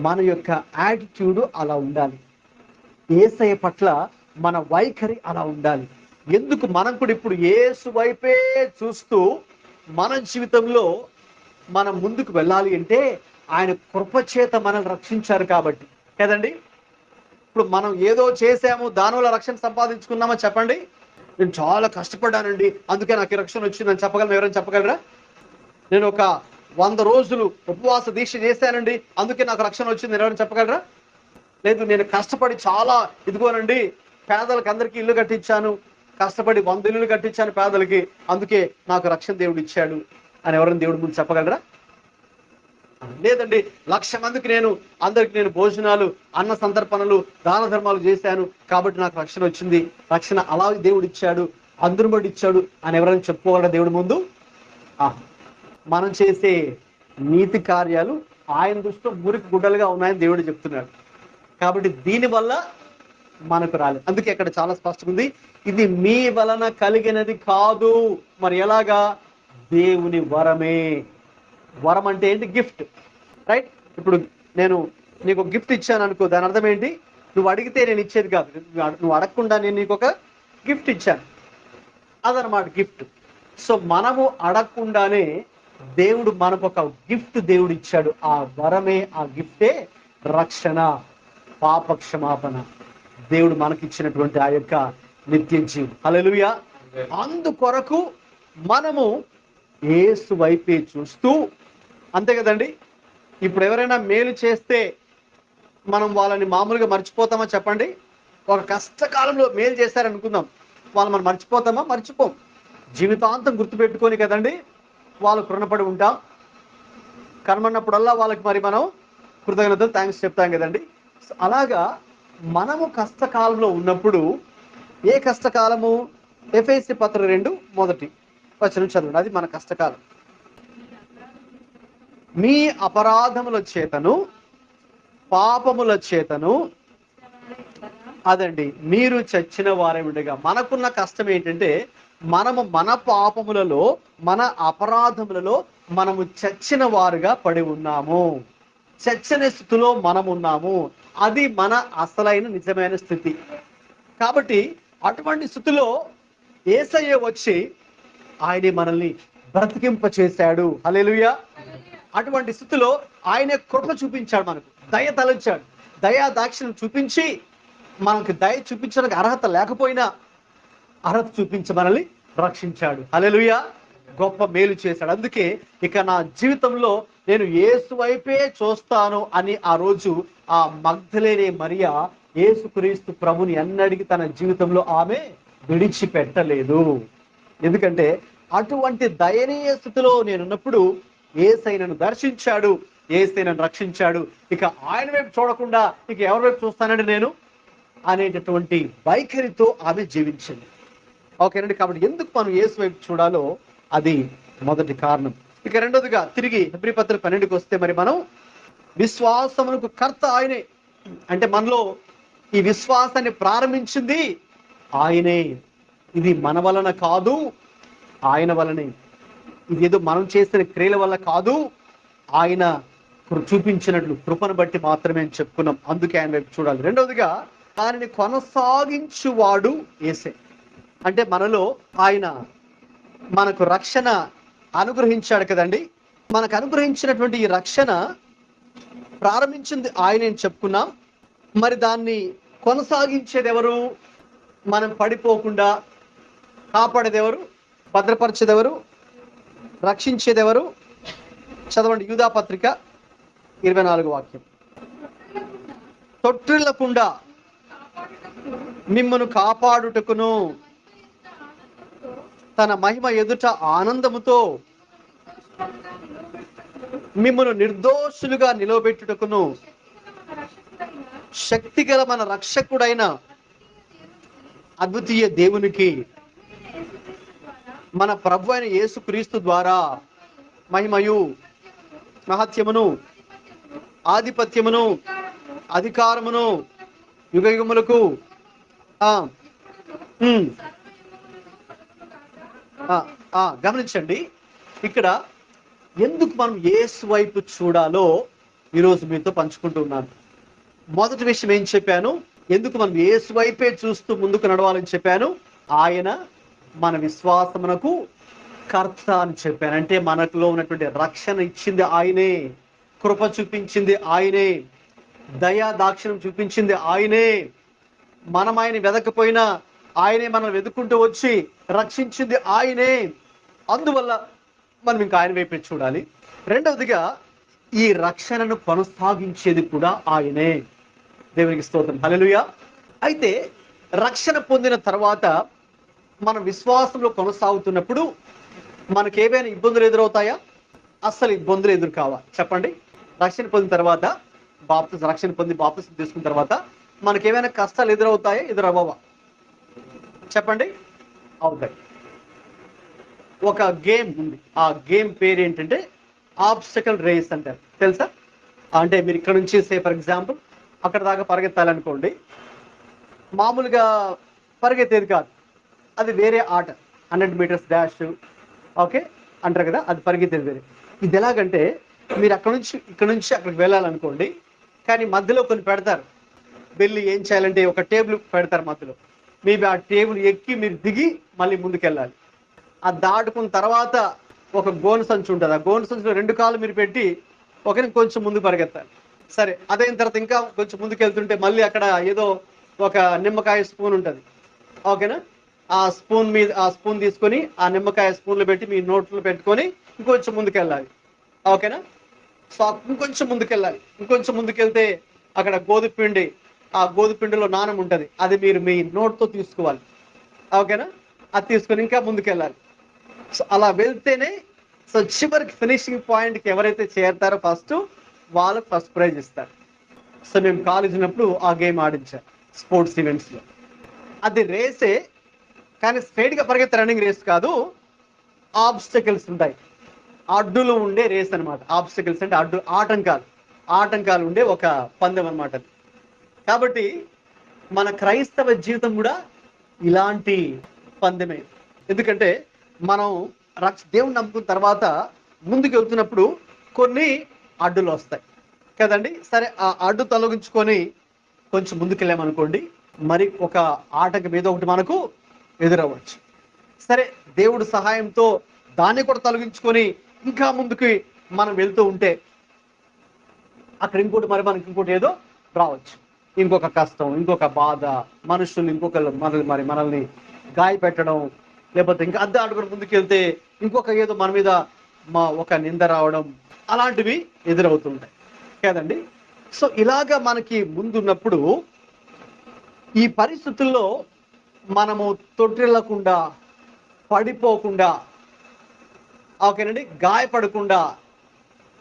మన యొక్క యాటిట్యూడ్ అలా ఉండాలి, యేసయ్య పట్ల మన వైఖరి అలా ఉండాలి. ఎందుకు మనం కూడా ఇప్పుడు యేసు వైపే చూస్తూ మన జీవితంలో మనం ముందుకు వెళ్ళాలి అంటే, ఆయన కృపచేత మనల్ని రక్షించారు కాబట్టి కదండి. ఇప్పుడు మనం ఏదో చేసాము, దానివల్ల రక్షణ సంపాదించుకున్నామా చెప్పండి? నేను చాలా కష్టపడ్డానండి అందుకే నాకు రక్షణ వచ్చిందని చెప్పగలను? ఎవరైనా చెప్పగలరా? నేను ఒక 100 రోజులు ఉపవాస దీక్ష చేశానండి అందుకే నాకు రక్షణ వచ్చింది ఎవరైనా చెప్పగలరా? లేదు, నేను కష్టపడి చాలా ఇదిగోనండి పేదలకు అందరికీ ఇల్లు కట్టించాను, కష్టపడి 100 ఇల్లు కట్టించాను పేదలకి, అందుకే నాకు రక్షణ దేవుడు ఇచ్చాడు అని ఎవరైనా దేవుడి ముందు చెప్పగలరా? లేదండి, 1,00,000 మందికి అందరికి భోజనాలు, అన్న సంతర్పణలు, దాన ధర్మాలు చేశాను కాబట్టి నాకు రక్షణ వచ్చింది, రక్షణ అలా దేవుడు ఇచ్చాడు, అందరూ బట్టి ఇచ్చాడు అని ఎవరైనా చెప్పుకోగలరా దేవుడి ముందు? మనం చేసే నీతి కార్యాలు ఆయన దృష్టిలో మురికి గుడ్డలుగా ఉన్నాయని దేవుడు చెప్తున్నాడు. కాబట్టి దీనివల్ల మనకు రాలేదు. అందుకే అక్కడ చాలా స్పష్టంగా ఉంది, ఇది మీ వలన కలిగినది కాదు. మరి ఎలాగా? దేవుని వరమే. వరం అంటే ఏంటి? Gift, right? ఇప్పుడు నేను నీకు ఒక గిఫ్ట్ ఇచ్చాను అనుకో, దాని అర్థం ఏంటి? నువ్వు అడిగితే నేను ఇచ్చేది కాదు, నువ్వు అడగకుండా నేను నీకు ఒక గిఫ్ట్ ఇచ్చాను, అదనమాట గిఫ్ట్. సో మనము అడగకుండానే దేవుడు మనకు ఒక గిఫ్ట్ దేవుడు ఇచ్చాడు. ఆ వరమే, ఆ గిఫ్టే రక్షణ, పాప క్షమాపణ. దేవుడు మనకిచ్చినటువంటి ఆ యొక్క నిత్య జీవం. హల్లెలూయా. అందుకొరకు మనము యేసు వైపే చూస్తూ, అంతే కదండి. ఇప్పుడు ఎవరైనా మేలు చేస్తే మనం వాళ్ళని మామూలుగా మర్చిపోతామా చెప్పండి? ఒక కష్టకాలంలో మేలు చేశారనుకుందాం, వాళ్ళు మనం మర్చిపోతామా? మర్చిపోం. జీవితాంతం గుర్తుపెట్టుకొని కదండి వాళ్ళకు రుణపడి ఉంటాం. కనమన్నప్పుడల్లా వాళ్ళకి మరి మనం కృతజ్ఞతలు, థ్యాంక్స్ చెప్తాం కదండి. అలాగా మనము కష్టకాలంలో ఉన్నప్పుడు, ఏ కష్టకాలము? ఎఫెసీ పత్రిక 2 మొదటి వచనం చదవండి, అది మన కష్టకాలం. మీ అపరాధముల చేతను పాపముల చేతను అదండి మీరు చచ్చిన వారే ఉండగా. మనకున్న కష్టం ఏంటంటే మనము మన పాపములలో మన అపరాధములలో మనము చచ్చిన వారుగా పడి ఉన్నాము. చచ్చిన స్థితిలో మనం ఉన్నాము. అది మన అసలైన నిజమైన స్థితి. కాబట్టి అటువంటి స్థితిలో యేసయ్య వచ్చి ఆయనే మనల్ని బ్రతికింప చేశాడు. హల్లెలూయా. అటువంటి స్థితిలో ఆయనే కృప చూపించాడు, మనకు దయ తలంచాడు. దయా దాక్షిణ్యం చూపించి మనకు దయ చూపించడానికి అర్హత లేకపోయినా అర్హత చూపించి మనల్ని రక్షించాడు. హల్లెలూయా. గొప్ప మేలు చేశాడు. అందుకే ఇక నా జీవితంలో నేను యేసు వైపే చూస్తాను అని ఆ రోజు ఆ మగ్దలేనే మరియా యేసుక్రీస్తు ప్రభుని ఎన్నడికి తన జీవితంలో ఆమె విడిచిపెట్టలేదు. ఎందుకంటే అటువంటి దయనీయ స్థితిలో నేనున్నప్పుడు యేసయ్య నన్ను దర్శించాడు, యేసయ్య నన్ను రక్షించాడు. ఇక ఆయన వైపు చూడకుండా ఇక ఎవరి వైపు చూస్తానండి నేను అనేటటువంటి వైఖరితో ఆమె జీవించింది. ఓకేనండి. కాబట్టి ఎందుకు మనం యేసు వైపు చూడాలో అది మొదటి కారణం. ఇక రెండోదిగా తిరిగి హెబ్రీ పత్రిక 12కి వస్తే మరి మనం విశ్వాసమునకు కర్త ఆయనే. అంటే మనలో ఈ విశ్వాసాన్ని ప్రారంభించింది ఆయనే. ఇది మన వలన కాదు, ఆయన వలనే. ఇది ఏదో మనం చేసిన క్రియల వల్ల కాదు, ఆయన చూపించినట్లు కృపను బట్టి మాత్రమే అని చెప్పుకున్నాం. అందుకే ఆయన వైపు చూడాలి. రెండవదిగా దానిని కొనసాగించువాడు యేసే. అంటే మనలో ఆయన మనకు రక్షణ అనుగ్రహించాడు కదండి. మనకు అనుగ్రహించినటువంటి ఈ రక్షణ ప్రారంభించింది ఆయన అని చెప్పుకున్నాం. మరి దాన్ని కొనసాగించేది ఎవరు? మనం పడిపోకుండా కాపాడేది ఎవరు? భద్రపరిచేది ఎవరు? రక్షించేది ఎవరు? చదవండి యూదా పత్రిక 24 వాక్యం. తొట్టిల్లకుండా మిమ్మను కాపాడుటకును తన మహిమ ఎదుట ఆనందముతో మిమ్మను నిర్దోషులుగా నిలవబెట్టుటకును శక్తిగల మన రక్షకుడైన అద్వితీయ దేవునికి మన ప్రభు అయిన యేసుక్రీస్తు ద్వారా మహిమయు మహత్యమును ఆధిపత్యమును అధికారమును యుగయుగములకు గమనించండి. ఇక్కడ ఎందుకు మనం యేసు వైపు చూడాలో ఈరోజు మీతో పంచుకుంటున్నాను. మొదటి విషయం ఏం చెప్పాను? ఎందుకు మనం యేసు వైపే చూస్తూ ముందుకు నడవాలని చెప్పాను. ఆయన మన విశ్వాసమునకు కర్త అని చెప్పాను. అంటే మనలో ఉన్నటువంటి రక్షణ ఇచ్చింది ఆయనే, కృప చూపించింది ఆయనే, దయా దాక్షిణ్యం చూపించింది ఆయనే. మనం ఆయన వెదకపోయినా ఆయనే మనం వెతుక్కుంటూ వచ్చి రక్షించింది ఆయనే. అందువల్ల మనం ఇంకా ఆయన వైపే చూడాలి. రెండవదిగా ఈ రక్షణను కొనసాగించేది కూడా ఆయనే. దేవునికి స్తోత్రం. హల్లెలూయా. అయితే రక్షణ పొందిన తర్వాత మన విశ్వాసంలో కొనసాగుతున్నప్పుడు మనకు ఏవైనా ఇబ్బందులు ఎదురవుతాయా? అస్సలు ఇబ్బందులు ఎదురు కావా? చెప్పండి. రక్షణ పొందిన తర్వాత రక్షణ పొంది బాప్తిసం తీసుకున్న తర్వాత మనకి ఏమైనా కష్టాలు ఎదురవుతాయా? ఎదురవ్వవా? చెప్పండి. అవుతాయి. ఒక గేమ్ ఉంది. ఆ గేమ్ పేరు ఏంటంటే ఆబ్స్టకల్ రేస్ అంటారు. తెలుసా? అంటే మీరు ఇక్కడ నుంచి ఫర్ ఎగ్జాంపుల్ అక్కడ దాకా పరిగెత్తాలనుకోండి. మామూలుగా పరిగెత్తేది కాదు, అది వేరే ఆట. 100 మీటర్స్ డాష్ ఓకే అంటారు కదా, అది పరిగెత్తేది వేరే. ఇది ఎలాగంటే మీరు ఇక్కడ నుంచి అక్కడికి వెళ్ళాలనుకోండి, కానీ మధ్యలో కొన్ని పెడతారు. వెళ్ళి ఏం చేయాలంటే ఒక టేబుల్ పెడతారు మధ్యలో. మేబీ ఆ టేబుల్ ఎక్కి మీరు దిగి మళ్ళీ ముందుకెళ్ళాలి. ఆ దాటుకున్న తర్వాత ఒక గోను సంచి ఉంటుంది. ఆ గోను సంచిలో 2 కాళ్ళు మీరు పెట్టి కొంచెం ముందు పరిగెత్తాలి. సరే, అదైన తర్వాత ఇంకా కొంచెం ముందుకు వెళ్తుంటే మళ్ళీ అక్కడ ఏదో ఒక నిమ్మకాయ స్పూన్ ఉంటుంది. ఓకేనా? ఆ స్పూన్ తీసుకొని ఆ నిమ్మకాయ స్పూన్లో పెట్టి మీ నోట్లో పెట్టుకొని ఇంకొంచెం ముందుకెళ్ళాలి. ఓకేనా? సో ఇంకొంచెం ముందుకెళ్ళాలి. ఇంకొంచెం ముందుకెళ్తే అక్కడ గోధుమపిండి, ఆ గోధుమపిండిలో నాణం ఉంటుంది, అది మీరు మీ నోట్తో తీసుకోవాలి. ఓకేనా? అది తీసుకొని ఇంకా ముందుకెళ్ళాలి. సో అలా వెళ్తేనే సో చివరికి ఫినిషింగ్ పాయింట్కి ఎవరైతే చేరతారో వాళ్ళకి ఫస్ట్ ప్రైజ్ ఇస్తారు. సో మేము కాలేజ్ ఉన్నప్పుడు ఆ గేమ్ ఆడించారు స్పోర్ట్స్ ఈవెంట్స్లో. అది రేసే, కానీ స్ట్రైట్గా పరిగెత్తే రన్నింగ్ రేస్ కాదు, ఆబ్స్టకల్స్ ఉంటాయి. అడ్డులు ఉండే రేస్ అనమాట. ఆబ్స్టికల్స్ అంటే ఆటంకాలు ఉండే ఒక పందెం అనమాట. కాబట్టి మన క్రైస్తవ జీవితం కూడా ఇలాంటి పందెమే. ఎందుకంటే మనం దేవుని నమ్ముకున్న తర్వాత ముందుకు వెళ్తున్నప్పుడు కొన్ని అడ్డులు వస్తాయి కదండి. సరే, ఆ అడ్డు తొలగించుకొని కొంచెం ముందుకెళ్ళామనుకోండి, మరి ఒక ఆటంకం ఏదో ఒకటి మనకు ఎదురవ్వచ్చు. సరే, దేవుడి సహాయంతో దాన్ని కూడా తొలగించుకొని ఇంకా ముందుకు మనం వెళ్తూ ఉంటే అక్కడ ఇంకోటి మరి మనకి ఇంకోటి ఏదో రావచ్చు. ఇంకొక కష్టం, ఇంకొక బాధ, మనుషులు ఇంకొకరు మనల్ని గాయపెట్టడం, లేకపోతే ఇంకా అద్దె అడుగుడు ముందుకెళ్తే ఇంకొక ఏదో మన మీద ఒక నింద రావడం, అలాంటివి ఎదురవుతుంటాయి కదండి. సో ఇలాగా మనకి ముందున్నప్పుడు ఈ పరిస్థితుల్లో మనము తొట్టిల్లకుండా, పడిపోకుండా, ఓకేనండి, గాయపడకుండా,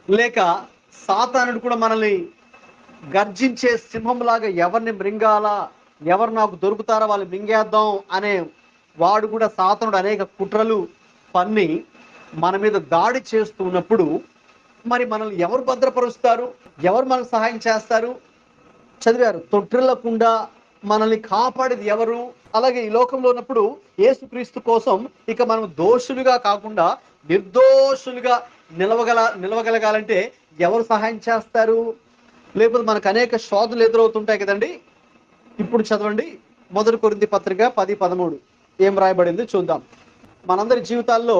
లేక సాతానుడు కూడా మనల్ని గర్జించే సింహంలాగా ఎవరిని మృంగాలా, ఎవరు నాకు దొరుకుతారో వాళ్ళు మింగేద్దాం అనే వాడు కూడా, సాతానుడు అనేక కుట్రలు పన్ని మన మీద దాడి చేస్తూ ఉన్నప్పుడు మరి మనల్ని ఎవరు భద్రపరుస్తారు, ఎవరు మనకు సహాయం చేస్తారు? చదివారు, తొట్టిల్లకుండా మనల్ని కాపాడేది ఎవరు? అలాగే ఈ లోకంలో ఉన్నప్పుడు యేసుక్రీస్తు కోసం ఇక మనం దోషులుగా కాకుండా నిర్దోషులుగా నిలవగలగాలంటే ఎవరు సహాయం చేస్తారు? లేకపోతే మనకు అనేక శోధనలు ఎదురవుతుంటాయి కదండి. ఇప్పుడు చదవండి 1 కొరింథీ పత్రిక 10:13 ఏం రాయబడింది చూద్దాం. మనందరి జీవితాల్లో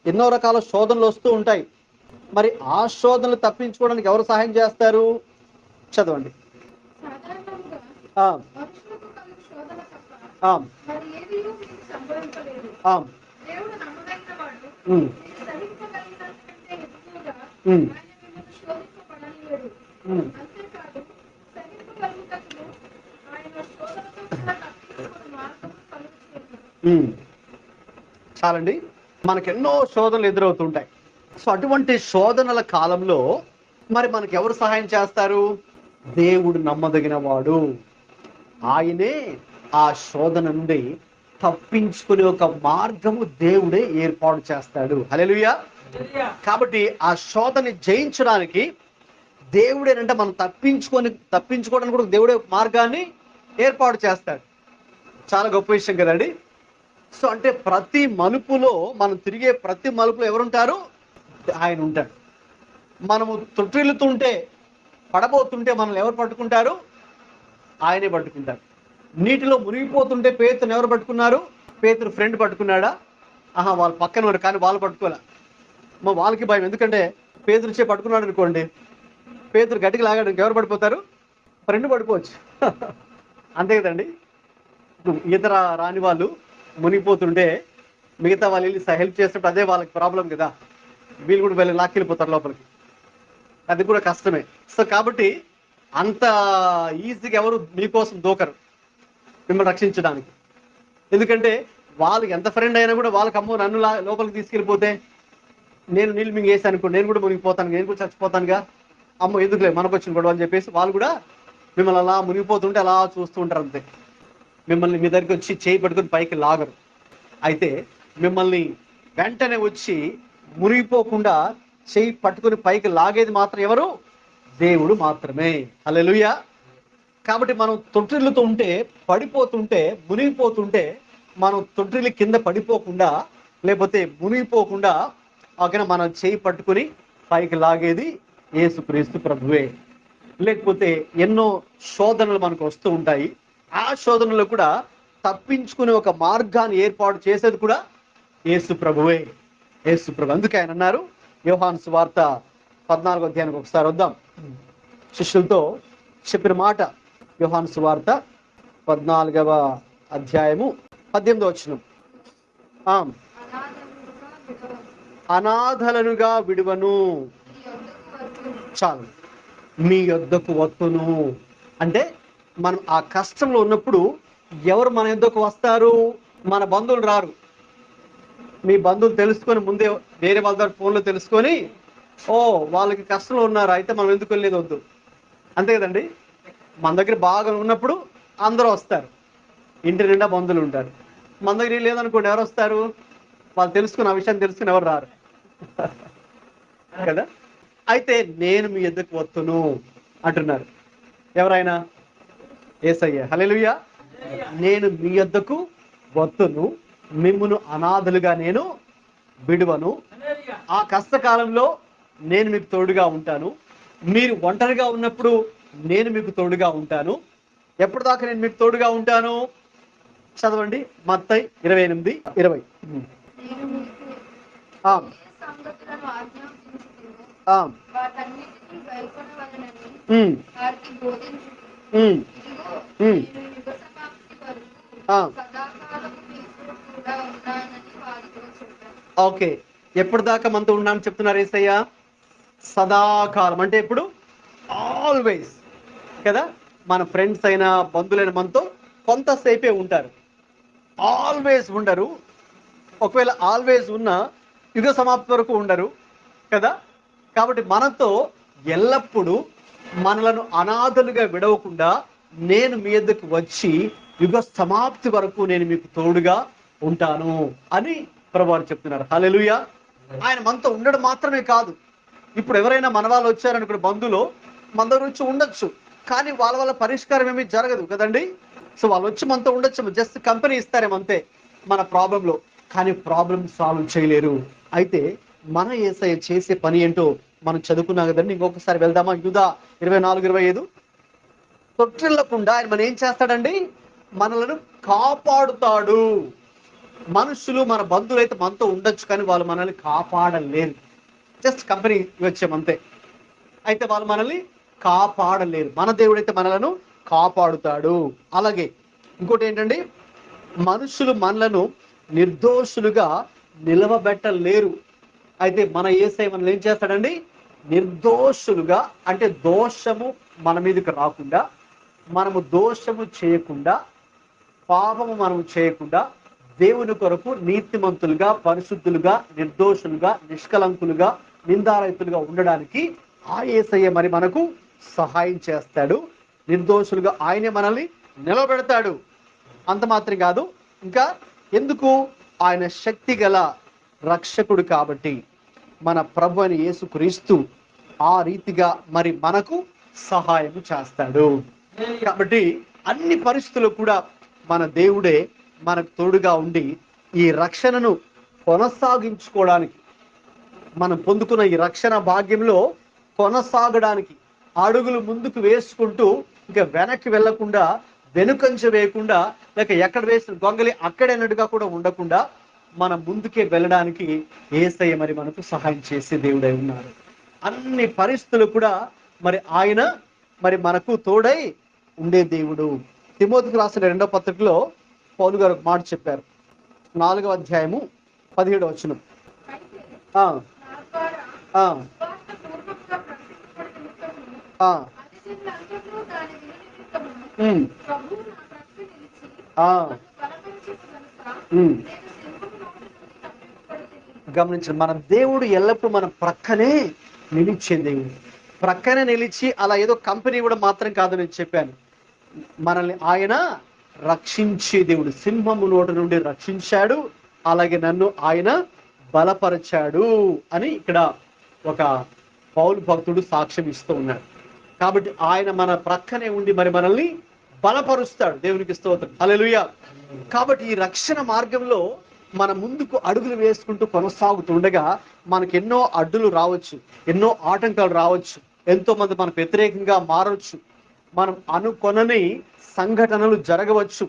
ఎన్నో రకాల శోధనలు వస్తూ ఉంటాయి. మరి ఆ శోధనలు తప్పించుకోవడానికి ఎవరు సహాయం చేస్తారు? చదవండి. చాలండి, మనకెన్నో శోధనలు ఎదురవుతుంటాయి. సో అటువంటి శోధనల కాలంలో మరి మనకు ఎవరు సహాయం చేస్తారు? దేవుడు నమ్మదగిన వాడు. ఆయనే ఆ శోధన నుండి తప్పించుకునే ఒక మార్గము దేవుడే ఏర్పాటు చేస్తాడు. హల్లెలూయా. కాబట్టి ఆ శోధనని జయించడానికి దేవుడేనంటే మనం తప్పించుకోవడానికి కూడా దేవుడే మార్గాన్ని ఏర్పాటు చేస్తాడు. చాలా గొప్ప విషయం కదండి. సో అంటే ప్రతి మలుపులో, మనం తిరిగే ప్రతి మలుపులో ఎవరుంటారు? ఆయన ఉంటాడు. మనము తొట్టిల్లుతుంటే, పడబోతుంటే మనల్ని ఎవరు పట్టుకుంటారు? ఆయనే పట్టుకుంటారు. నీటిలో మునిగిపోతుంటే పేతురుని ఎవరు పట్టుకున్నారు? పేతురు ఫ్రెండ్ పట్టుకున్నాడా? వాళ్ళ పక్కన వారు, కానీ వాళ్ళు పట్టుకోలే. వాళ్ళకి భయం. ఎందుకంటే పేతురు చే పట్టుకున్నాడు అనుకోండి, పేతురు గట్టిగా లాగాడు, ఎవరు పడిపోతారు? ఫ్రెండ్ పడిపోవచ్చు. అంతే కదండి. ఈత రాని వాళ్ళు మునిగిపోతుంటే మిగతా వాళ్ళు వెళ్ళి హెల్ప్ చేస్తుంటే అదే వాళ్ళకి ప్రాబ్లం కదా. వీళ్ళు కూడా వెళ్ళి లాక్కెళ్ళిపోతారు లోపలికి, అది కూడా కష్టమే. సో కాబట్టి అంత ఈజీగా ఎవరు మీకోసం దూకరు మిమ్మల్ని రక్షించడానికి. ఎందుకంటే వాళ్ళకి ఎంత ఫ్రెండ్ అయినా కూడా వాళ్ళకి, అమ్మో నన్ను లోపలికి తీసుకెళ్ళిపోతే నేను నీళ్ళు మింగేసి అనుకో, నేను కూడా మునిగిపోతాను, నేను కూడా చచ్చిపోతానుగా, అమ్మో ఎందుకులే మనకు వచ్చిన గొడవ అని చెప్పేసి వాళ్ళు కూడా మిమ్మల్ని అలా మునిగిపోతుంటే అలా చూస్తూ ఉంటారు. అంతే, మిమ్మల్ని మీ దగ్గరికి వచ్చి చేయి పట్టుకొని పైకి లాగరు. అయితే మిమ్మల్ని వెంటనే వచ్చి మునిగిపోకుండా చేయి పట్టుకొని పైకి లాగేది మాత్రం ఎవరు? దేవుడు మాత్రమే. హల్లెలూయా. కాబట్టి మనం తొట్టిల్లుతూ ఉంటే, పడిపోతుంటే, మునిగిపోతుంటే, మనం తొట్టిల్లి కింద పడిపోకుండా, లేకపోతే మునిగిపోకుండా మనం చేయి పట్టుకుని పైకి లాగేది యేసుక్రీస్తు ప్రభువే. లేకపోతే ఎన్నో శోధనలు మనకు వస్తూ ఉంటాయి. ఆ శోధనలో కూడా తప్పించుకునే ఒక మార్గాన్ని ఏర్పాటు చేసేది కూడా యేసు ప్రభువే. యేసు ప్రభు. అందుకే ఆయన అన్నారు, యోహాను సువార్త 14వ అధ్యాయానికి ఒకసారి వద్దాం. శిష్యులతో చెప్పిన మాట, యోహాను సువార్త 14వ అధ్యాయము 18వ వచనం. అనాథలనుగా విడువను, చాలు మీ యొద్దకు వత్తును. అంటే మనం ఆ కష్టంలో ఉన్నప్పుడు ఎవరు మన యొద్దకు వస్తారు? మన బంధువులు రారు. మీ బంధువులు తెలుసుకొని ముందే వేరే వాళ్ళ దగ్గర ఫోన్లో తెలుసుకొని, వాళ్ళకి కష్టంలో ఉన్నారు, అయితే మనం ఎందుకు వెళ్ళేది వద్దు. అంతే కదండి. మన దగ్గర బాగా ఉన్నప్పుడు అందరూ వస్తారు, ఇంటి నిండా బంధువులు ఉంటారు. మన దగ్గర లేదనుకోండి, ఎవరు వస్తారు? వాళ్ళు తెలుసుకుని, ఆ విషయాన్ని తెలుసుకుని ఎవరు రారు. కదా. అయితే నేను మీ యొద్దకు వత్తును అంటున్నారు. ఎవరైనా? యేసయ్య. హల్లెలూయా. నేను మీ యొద్దకు వత్తును, మిమ్మును అనాథలుగా నేను విడువను. ఆ కష్టకాలంలో నేను మీకు తోడుగా ఉంటాను. మీరు ఒంటరిగా ఉన్నప్పుడు నేను మీకు తోడుగా ఉంటాను. ఎప్పటిదాకా నేను మీకు తోడుగా ఉంటాను? చదవండి, మత్తయి 28:20. నేను మీకు ఆ, ఏ సంగతులను ఆజ్ఞాపించుదునో ఆ, వాటన్నిటిని గైకొనవలెనని ఉమ్, వారికి బోధించుము. ఉమ్, ఇదిగో ఉమ్, నేను యుగ సమాప్తి వరకు ఆ. సదాకాలము మీతో కూడా ఉన్నానని వారితో చెప్పాను. ఓకే. ఎప్పటిదాకా మనతో ఉన్నాను చెప్తున్నారు యేసయ్య? సదాకాలం అంటే ఎప్పుడు? ఆల్వేస్ కదా. మన ఫ్రెండ్స్ అయినా బంధువులైన మనతో కొంతసేపే ఉంటారు, ఆల్వేస్ ఉండరు. ఒకవేళ ఆల్వేస్ ఉన్నా యుగ సమాప్తి వరకు ఉండరు కదా. కాబట్టి మనతో ఎల్లప్పుడూ మనలను అనాథలుగా విడవకుండా నేను మీ యొద్దకు వచ్చి యుగ సమాప్తి వరకు నేను మీకు తోడుగా ఉంటాను అని ప్రభువారు చెప్తున్నారు. హల్లెలూయా. ఆయన మనతో ఉండడం మాత్రమే కాదు, ఇప్పుడు ఎవరైనా మన వాళ్ళు వచ్చారనుకున్న బంధువులు మన దగ్గర వచ్చి ఉండొచ్చు, కానీ వాళ్ళ వల్ల పరిష్కారం ఏమీ జరగదు కదండి. సో వాళ్ళు వచ్చి మనతో ఉండొచ్చు, జస్ట్ కంపెనీ ఇస్తారేమో అంతే మన ప్రాబ్లంలో, కానీ ప్రాబ్లం సాల్వ్ చేయలేరు. అయితే మన యేసయ్య చేసే పని ఏంటో మనం చదువుకున్నాం కదండి. ఇంకొకసారి వెళ్దామా? యూదా 24:25. తొట్టిల్లకుండా ఆయన మనం ఏం చేస్తాడండి? మనలను కాపాడుతాడు. మనుషులు మన బంధువులు అయితే మనతో ఉండొచ్చు, కానీ వాళ్ళు మనల్ని కాపాడలేరు, జస్ట్ కంపెనీ వచ్చామంతే. అయితే వాళ్ళు మనల్ని కాపాడలేరు. మన దేవుడైతే మనలను కాపాడుతాడు. అలాగే ఇంకోటి ఏంటండి? మనుషులు మనలను నిర్దోషులుగా నిలవబెట్టలేరు. అయితే మన యేసయ్య మనల్ని ఏం చేస్తాడండి? నిర్దోషులుగా, అంటే దోషము మన మీదకి రాకుండా, మనము దోషము చేయకుండా, పాపము మనము చేయకుండా, దేవుని కొరకు నీతిమంతులుగా, పరిశుద్ధులుగా, నిర్దోషులుగా, నిష్కలంకులుగా, నిందారహితులుగా ఉండడానికి ఆ యేసయ్య మరి మనకు సహాయం చేస్తాడు. నిర్దోషులుగా ఆయనే మనల్ని నిలబెడతాడు. అంత మాత్రం కాదు, ఇంకా ఎందుకు? ఆయన శక్తి గల రక్షకుడు కాబట్టి మన ప్రభు అయిన యేసుక్రీస్తు ఆ రీతిగా మరి మనకు సహాయం చేస్తాడు. కాబట్టి అన్ని పరిస్థితులు కూడా మన దేవుడే మనకు తోడుగా ఉండి ఈ రక్షణను కొనసాగించుకోవడానికి, మనం పొందుకున్న ఈ రక్షణ భాగ్యంలో కొనసాగడానికి అడుగులు ముందుకు వేసుకుంటూ ఇంకా వెనక్కి వెళ్లకుండా, వెనుకంజ వేయకుండా, లేక ఎక్కడ వేసిన గొంగలి అక్కడైనట్టుగా కూడా ఉండకుండా మనం ముందుకే వెళ్ళడానికి యేసయ్య మరి మనకు సహాయం చేసే దేవుడై ఉన్నారు. అన్ని పరిస్థితులు కూడా మరి ఆయన మరి మనకు తోడై ఉండే దేవుడు. తిమోతికి రాసిన 2వ పత్రికలో పౌలు గారు ఒక మాట చెప్పారు. 4వ అధ్యాయము 17వ వచనం. అయితే ఆ, నా ద్వారా ఆ, విశ్వాసపూర్వకంగా ప్రకటింపబడిన నిమిత్తమును ఆ, అతిశయలందరిలో దాని విని నిమిత్తమును ఉమ్, ప్రభువు నా ప్రక్క నిలిచి ఆ, నన్ను బలపరచును గనుక ఉమ్. నేను సింహము నోటి నుండి తప్పింపబడితిని. గమనించండి, మన దేవుడు ఎల్లప్పుడూ మన ప్రక్కనే నిలిచే దేవుడు. ప్రక్కనే నిలిచి అలా ఏదో కంపెనీ ఇవ్వడం మాత్రం కాదు, నేను చెప్పాను. మనల్ని ఆయన రక్షించే దేవుడు. సింహము నోటి నుండి రక్షించాడు, అలాగే నన్ను ఆయన బలపరిచాడు అని ఇక్కడ ఒక పౌలు భక్తుడు సాక్ష్యం ఇస్తూ ఉన్నాడు. కాబట్టి ఆయన మన ప్రక్కనే ఉండి మరి మనల్ని బలపరుస్తాడు. దేవునికి స్తోత్రం. హల్లెలూయా. కాబట్టి ఈ రక్షణ మార్గంలో మన ముందుకు అడుగులు వేసుకుంటూ కొనసాగుతుండగా మనకు ఎన్నో అడ్డులు రావచ్చు, ఎన్నో ఆటంకాలు రావచ్చు, ఎంతో మంది మనకు వ్యతిరేకంగా మారవచ్చు, మనం అనుకొనని సంఘటనలు జరగవచ్చు.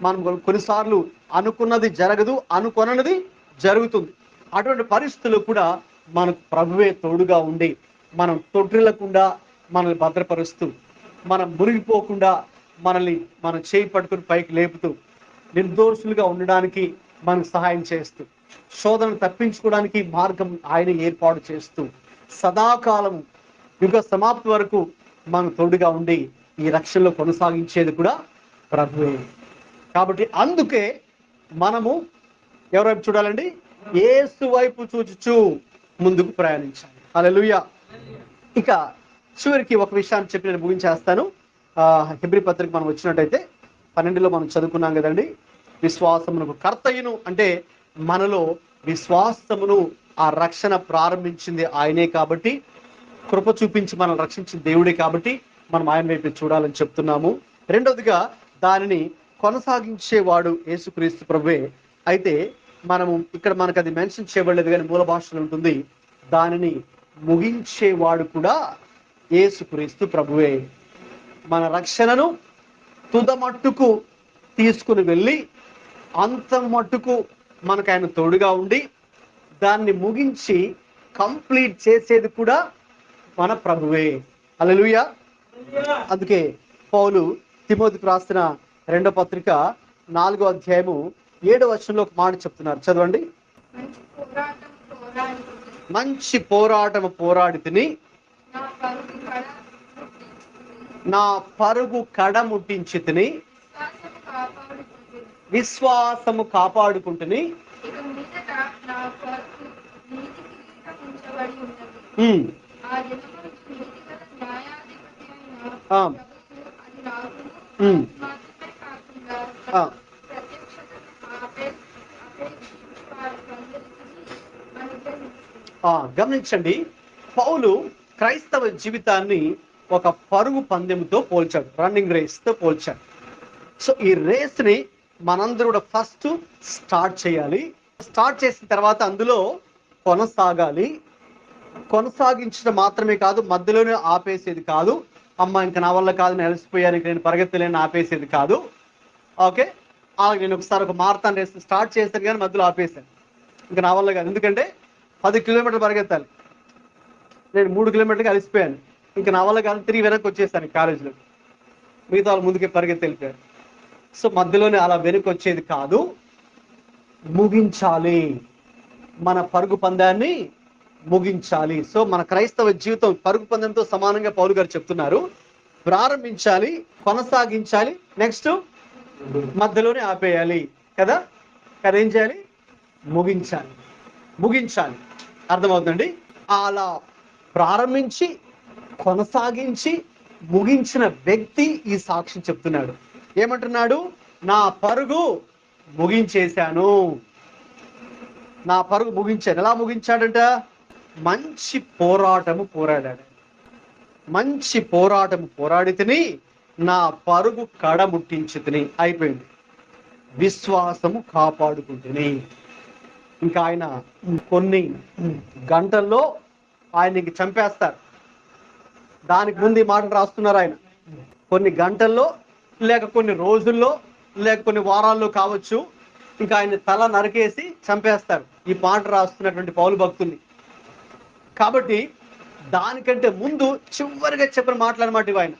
మనం కొన్నిసార్లు అనుకున్నది జరగదు, అనుకొనది జరుగుతుంది. అటువంటి పరిస్థితులు కూడా మనకు ప్రభువే తోడుగా ఉండి మనం తొట్టిల్లకుండా మనల్ని భద్రపరుస్తూ, మనం మునిగిపోకుండా మనల్ని మనం చేయి పట్టుకుని పైకి లేపుతూ, నిర్దోషులుగా ఉండడానికి మనకు సహాయం చేస్తూ, శోధనను తప్పించుకోవడానికి మార్గం ఆయన ఏర్పాటు చేస్తూ, సదాకాలం యుగ సమాప్తి వరకు మనం తోడుగా ఉండి ఈ రక్షణలో కొనసాగించేది కూడా ప్రభువే. కాబట్టి అందుకే మనము ఎవరి వైపు చూడాలండి? యేసు వైపు చూచుచూ ముందుకు ప్రయాణించాలి. హల్లెలూయా. ఇక చివరికి ఒక విషయాన్ని చెప్పి నేను ముగించేస్తాను. హెబ్రీ పత్రిక మనం వచ్చినట్టయితే 12లో మనం చదువుకున్నాం కదండి. విశ్వాసమునకు కర్తయును, అంటే మనలో విశ్వాసమును ఆ రక్షణ ప్రారంభించింది ఆయనే కాబట్టి, కృప చూపించి మనం రక్షించిన దేవుడే కాబట్టి మనం ఆయన వైపు చూడాలని చెప్తున్నాము. రెండవదిగా దానిని కొనసాగించేవాడు యేసుక్రీస్తు ప్రభువే. అయితే మనము ఇక్కడ మనకు అది మెన్షన్ చేయబడలేదు కానీ మూల భాషలో ఉంటుంది, దానిని ముగించేవాడు కూడా యేసుక్రీస్తు ప్రభువే. మన రక్షణను తుదమట్టుకు తీసుకుని వెళ్ళి అంత మట్టుకు మనకు ఆయన తోడుగా ఉండి దాన్ని ముగించి కంప్లీట్ చేసేది కూడా మన ప్రభువే. హల్లెలూయా. అందుకే పౌలు తిమోతికి రాసిన 2వ పత్రిక 4వ అధ్యాయము 7వ వచనంలో ఒక మాట చెప్తున్నారు, చదవండి. మంచి పోరాటము పోరాడి తిని నా పరుగు కడ ముట్టించి తిని విశ్వాసము కాపాడుకుంటుని గమనించండి, పౌలు క్రైస్తవ జీవితాన్ని ఒక పరుగు పందెంతో పోల్చాడు, రన్నింగ్ రేస్ తో పోల్చాడు. సో ఈ రేస్ ని మనందరూ కూడా ఫస్ట్ స్టార్ట్ చేయాలి. స్టార్ట్ చేసిన తర్వాత అందులో కొనసాగాలి. కొనసాగించడం మాత్రమే కాదు, మధ్యలోనే ఆపేసేది కాదు. అమ్మ ఇంకా నా వల్ల కాదు, నేను అలసిపోయాను, ఇంక నేను పరిగెత్తలేని ఆపేసేది కాదు. ఓకే, అలాగే నేను ఒకసారి ఒక మారథాన్ రేస్ స్టార్ట్ చేశాను కానీ మధ్యలో ఆపేశాను, ఇంకా నా వల్ల కాదు. ఎందుకంటే 10 కిలోమీటర్లు పరిగెత్తాలి, నేను 3 కిలోమీటర్లకి అలసిపోయాను, ఇంకా నా వల్ల కాదు, తిరిగి వెనక్కి వచ్చేసాను కాలేజీలో, మిగతా వాళ్ళు ముందుకే పరిగెత్తి వెళ్ళిపోయారు. సో మధ్యలోనే అలా వెనక్కి వచ్చేది కాదు, ముగించాలి, మన పరుగు పందాన్ని ముగించాలి. సో మన క్రైస్తవ జీవితం పరుగు పందెంతో సమానంగా పౌలు గారు చెప్తున్నారు. ప్రారంభించాలి, కొనసాగించాలి, నెక్స్ట్ మధ్యలోనే ఆపేయాలి కదా. ఏం చేయాలి? ముగించాలి. అర్థమవుతుందండి? అలా ప్రారంభించి కొనసాగించి ముగించిన వ్యక్తి ఈ సాక్ష్యం చెప్తున్నాడు. ఏమంటున్నాడు? నా పరుగు ముగించేశాను. నా పరుగు ముగించాను. ఎలా ముగించాడంట? మంచి పోరాటము పోరాడాడు. మంచి పోరాటము పోరాడి తిని నా పరుగు కడ ముట్టించి తిని అయిపోయింది. విశ్వాసము కాపాడుకుంటుని. ఇంకా ఆయన కొన్ని గంటల్లో ఆయనకి చంపేస్తారు. దానికి ముందు ఈ మాటలు రాస్తున్నారు ఆయన. కొన్ని గంటల్లో లేక కొన్ని రోజుల్లో లేక కొన్ని వారాల్లో కావచ్చు, ఇంకా ఆయన తల నరికేసి చంపేస్తారు ఈ పాట రాస్తున్నటువంటి పౌలు భక్తుల్ని. కాబట్టి దానికంటే ముందు చివరిగా చెప్పిన మాటలన్నమాట ఇవి ఆయన.